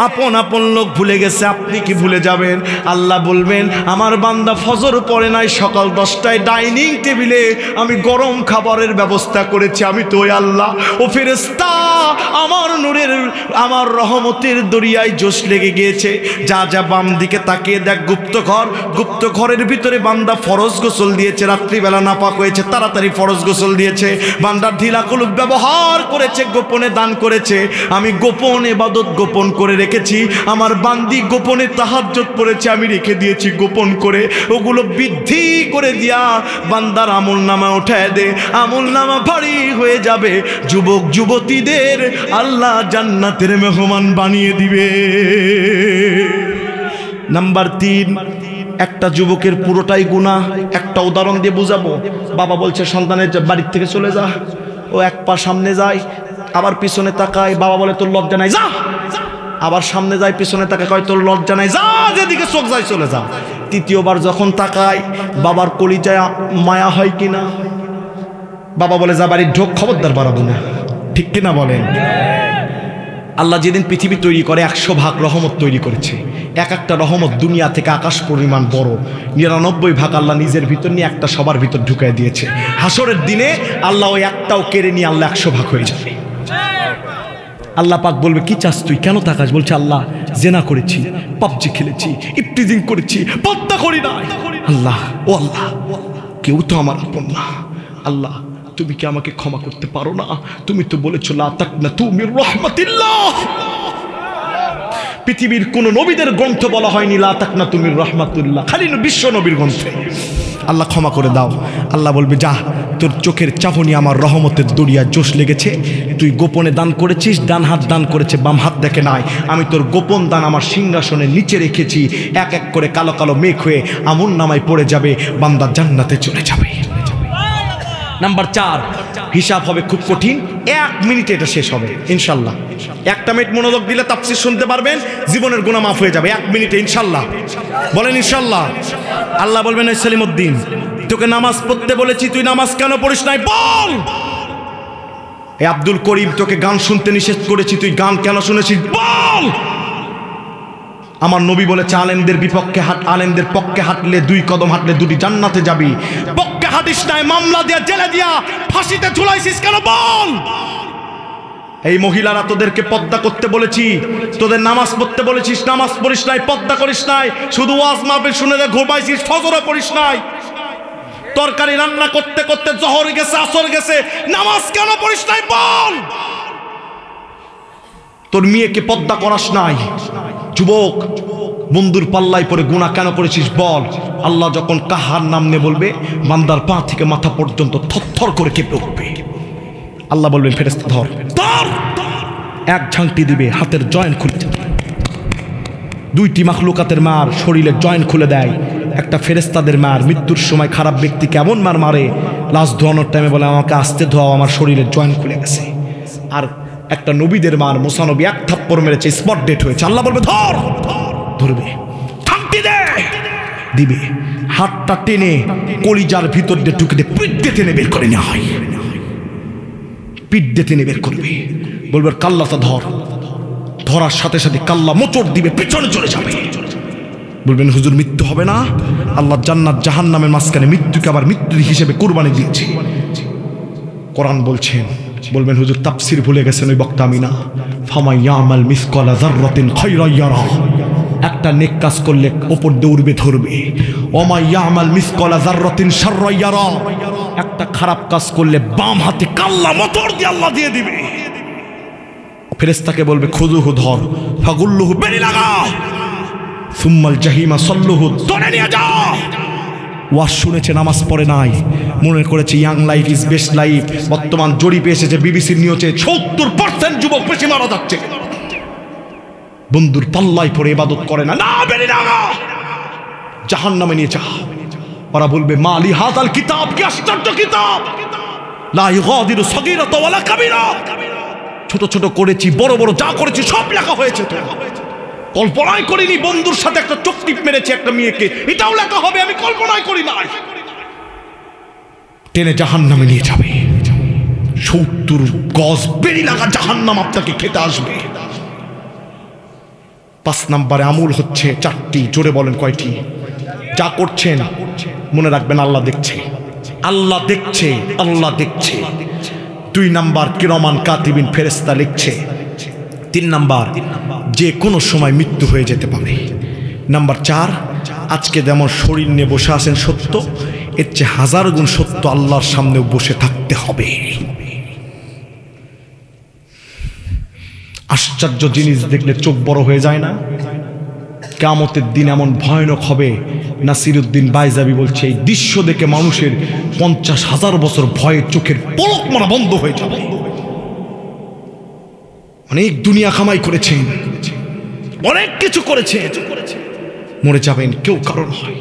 আপন আপন লোক ভুলে গেছে, আপনি কি ভুলে যাবেন? আল্লাহ বলবেন আমার বান্দা ফজর পড়ে নাই, সকাল 10টায় ডাইনিং টেবিলে আমি গরম খাবারের ব্যবস্থা করেছি, আমি তো ওই আল্লাহ। ও ফেরেশতা আমার নূরের আমার রহমতের দরিয়ায় জোশ লেগে গিয়েছে। যা যা বাম দিকে তাকিয়ে দেখ গুপ্তঘর, গুপ্তঘরের ভিতরে বান্দা ফরজ গোসল দিয়েছে, রাত্রিবেলা নাপাক হয়েছে, তাড়াতাড়ি ফরজ গোসল দিয়েছে, বান্দার ঢিলা কলুক ব্যবহার করেছে, গোপনে দান করেছে, আমি গোপন ইবাদত গোপন করে রেখেছি। আমার বান্দি গোপনে তাহাজ্জুদ পড়েছে, আমি রেখে দিয়েছি গোপন করে। ওগুলো বৃদ্ধি করে দিয়া বান্দার আমলনামা উঠায় দে, আমলনামা ভারী হয়ে যাবে। যুবক যুবতীদের আল্লাহ জান্নাতের মেহমান বানিয়ে দিবে। নাম্বার 3, একটা যুবকের পুরোটাই গুনাহ। একটা উদাহরণ দিয়ে বুঝাবো। বাবা বলছে সন্তানের বাড়ির থেকে চলে যা, ও এক পা সামনে যায়, আবার পিছনে তাকায়, বাবা বলে তোর লজ্জা নাই যা, আবার সামনে যায়, পিছনে তাকায়, কয় তোর লজ্জা নাই যা, যেদিকে চোখ যায় চলে যা। তৃতীয়বার যখন তাকায় বাবার কলিজায় মায়া হয় কিনা? বাবা বলে যা বাড়ির ঢোক, খবরদার বাড়াবো না, ঠিক কিনা বলেন? আল্লাহ যেদিন পৃথিবী তৈরি করে 100 ভাগ রহমত তৈরি করেছে। এক একটা রহমত দুনিয়া থেকে আকাশ পরিমাণ বড়। 99 ভাগ আল্লাহ নিজের ভিতর নিয়ে একটা সবার ভিতর ঢুকাই দিয়েছে। হাসরের দিনে আল্লাহ ওই একটাও কেড়ে নিয়ে আল্লাহ 100 ভাগ হয়ে যাবে। আল্লাহ পাক বলবে কি চাস তুই, কেন তাকাস? বলছে আল্লাহ জেনা করেছি, পাবজি খেলেছি, ইফতিজিং করেছি, পদ্মা করি না। আল্লাহ ও আল্লাহ, কেউ তো আমার আপন না। আল্লাহ তুমি কি আমাকে ক্ষমা করতে পারো না? তুমি তো বলেছো লা তাকনাতু মির রাহমাতিল্লাহ। পৃথিবীর কোন নবীদের গ্রন্থ বলা হয়নি লা তাকনাতু মির রাহমাতিল্লাহ, খালি বিশ্ব নবীর গ্রন্থে। আল্লাহ ক্ষমা করে দাও। আল্লাহ বলবে যা, তোর চোখের চাহনি আমার রহমতের দরিয়া জোশ লেগেছে, তুই গোপনে দান করেছিস, ডান হাত দান করেছে, বাম হাত দেখে নাই, আমি তোর গোপন দান আমার সিংহাসনের নিচে রেখেছি। এক এক করে কালো কালো মেঘ হয়ে আমল নামায় পড়ে যাবে, বান্দা জান্নাতে চলে যাবে। নাম্বার 4, হিসাব হবে খুব কঠিন, 1 মিনিটে এটা শেষ হবে ইনশাল্লাহ। 1টা মিনিট মনোযোগ দিলে তাফসীর শুনতে পারবেন, জীবনের গুনাহ মাফ হয়ে যাবে 1 মিনিটে ইনশাল্লাহ। বলেন ইনশাল্লাহ। আল্লাহ বলবেন এই সেলিমউদ্দিন, তোকে নামাজ পড়তে বলেছি, তুই নামাজ কেন পড়িস নাই বল। এই আব্দুল করিম, তোকে গান শুনতে নিষেধ করেছি, তুই গান কেন শুনেছিস বল। আমার নবী বলেছে আলেমদের বিপক্ষে আলেমদের পক্ষে হাঁটলে 2 কদম হাঁটলে 2টি জান্নাতে যাবি, পক্ষে হাঁটিস নাই, মামলা দিয়া জেলে দিয়া ফাঁসিতে ঝুলাইছিস কেন বল। এই মহিলারা, তোদেরকে পর্দা করতে বলেছি, তোদের নামাজ পড়তে বলেছিস, নামাজ পড়িস নাই, পর্দা করিস নাই, শুধু ওয়াজ মাহফিল শুনে ঘুমাইছিস, ফজরও পড়িস নাই, তরকারি রান্না করতে করতে জহর গেছে, আসর গেছে, নামাজ কেন পড়িস নাই বল। তোর মেয়েকে পর্দা করাস নাই, যুবক বন্ধুর পাল্লায় পরে গুনাহ কেন করেছিস বল। আল্লাহ যখন কাহার নাম নিয়ে বলবে, বান্দার পা থেকে মাথা পর্যন্ত থরথর করে কেঁপে উঠবে। আল্লাহ বলবেন ফেরেশতা ধর, এক ঝাঁটি দিবে, হাতের জয়েন্ট খুলে যাবে। 2টি মাখলুকাতের মার শরীরের জয়েন্ট খুলে দেয়, একটা ফেরেশতাদের মার। মৃত্যুর সময় খারাপ ব্যক্তি কেমন মার মারে, লাশ ধোয়ানোর টাইমে বলে আমাকে আস্তে ধোয়াও, আমার শরীরের জয়েন্ট খুলে গেছে। আর একটা নবীদের মার, মুসা নবী 1 থাপ্পড় মেরেছে, স্পট ডেট হয়েছে। আল্লাহ বলবে ধর, ধরবে, থামটি দে, দিবে, হাতটা টেনে কলিজার ভিতর দিয়ে ঢুকে দিয়ে পিঠ দিয়ে টেনে বের করে নেওয়া হয়, পিঠ দিয়ে টেনে বের করবে, বলবে কাল্লাটা ধর। ধরার সাথে সাথে কাল্লা মোচড় দিবে, পেছনে চলে যাবে। বলবেন হুজুর মৃত্যু হবে না? আল্লাহ জান্নাত জাহান্নামের মাঝখানে মৃত্যুকে আবার মৃত্যু হিসেবে কুরবানি দিয়েছে, কোরআন বলছেন। বলবেন হুজুর তাফসীর ভুলে গেছেন, ওই বক্তা আমি না। ফামান ইয়ামাল মিসকালা যাররাতিন খায়রান ইয়ারা, একটা নেক কাজ করলে উপর দিয়ে উড়বে ধরবে। ওমা ইয়ামাল মিসকালা যাররাতিন শাররান ইয়ারা, একটা খারাপ কাজ করলে বাম হাতে কাল্লা মোচড় দিয়ে আল্লাহ দিয়ে দিবে। ফেরেশতাকে বলবে খুযুহু ধর, ফাগুল্লুহু বেরি লাগা, সুম্মাল জাহিমা সল্লুহু ধরে নিয়ে যা। ওয়াজ শুনেছে, নামাজ পড়ে নাই, মনে করেছে young life is best life. বর্তমান জরিপে এসেছে, বিবিসির নিউজে 70% যুবক বেশি মারা যাচ্ছে। বন্ধুর পাল্লায় পড়ে ইবাদত করে না, না বেরি লাগা, জাহান্নামে নিয়ে যা। ওরা বলবে মালি হাযাল কিতাব, কি আশ্চর্য কিতাব, লা ইগাদিরু সগীরাতাও ওয়ালা কাবীরা। ছোট ছোট করেছি, বড় বড় যা করেছি সব লেখা হয়েছে। তো কল্পনাই করিনি বন্ধুর সাথে একটা চোখ টিপ মেরেছে একটা মেয়েকে, এটাও লেখা হবে, আমি কল্পনাই করি নাই। টেনে জাহান্নামে নিয়ে যাবে, 70 গজ বেরি লাগা জাহান্নাম আপনাকে খেতে আসবে। 5 নম্বরে আমল হচ্ছে 4টি, জোরে বলেন কয়টি? যা করছেন মনে রাখবেন আল্লাহ দেখছে, আল্লাহ দেখছে, আল্লাহ দেখছে। 2 নাম্বার কিরামান কাতিবিন, ফেরেশতা লিখছে। 3 নাম্বার যে কোনো সময় মৃত্যু হয়ে যেতে পারে। নাম্বার 4, আজকে যেমন শরীর নিয়ে বসে আছেন সত্য, এর চেয়ে 1000 গুণ সত্য আল্লাহর সামনেও বসে থাকতে হবে। আশ্চর্য জিনিস দেখলে চোখ বড় হয়ে যায় না? কিয়ামতের দিন এমন ভয়ানক হবে, নাসিরউদ্দিন বাইজাবি বলছে এই দৃশ্য দেখে মানুষের 50,000 বছর ভয়ে চোখের পলক মারা বন্ধ হয়ে যাবে। অনেক দুনিয়া কামাই করেছেন, অনেক কিছু করেছেন, মরে যাবেন, কেউ কারণ হয়।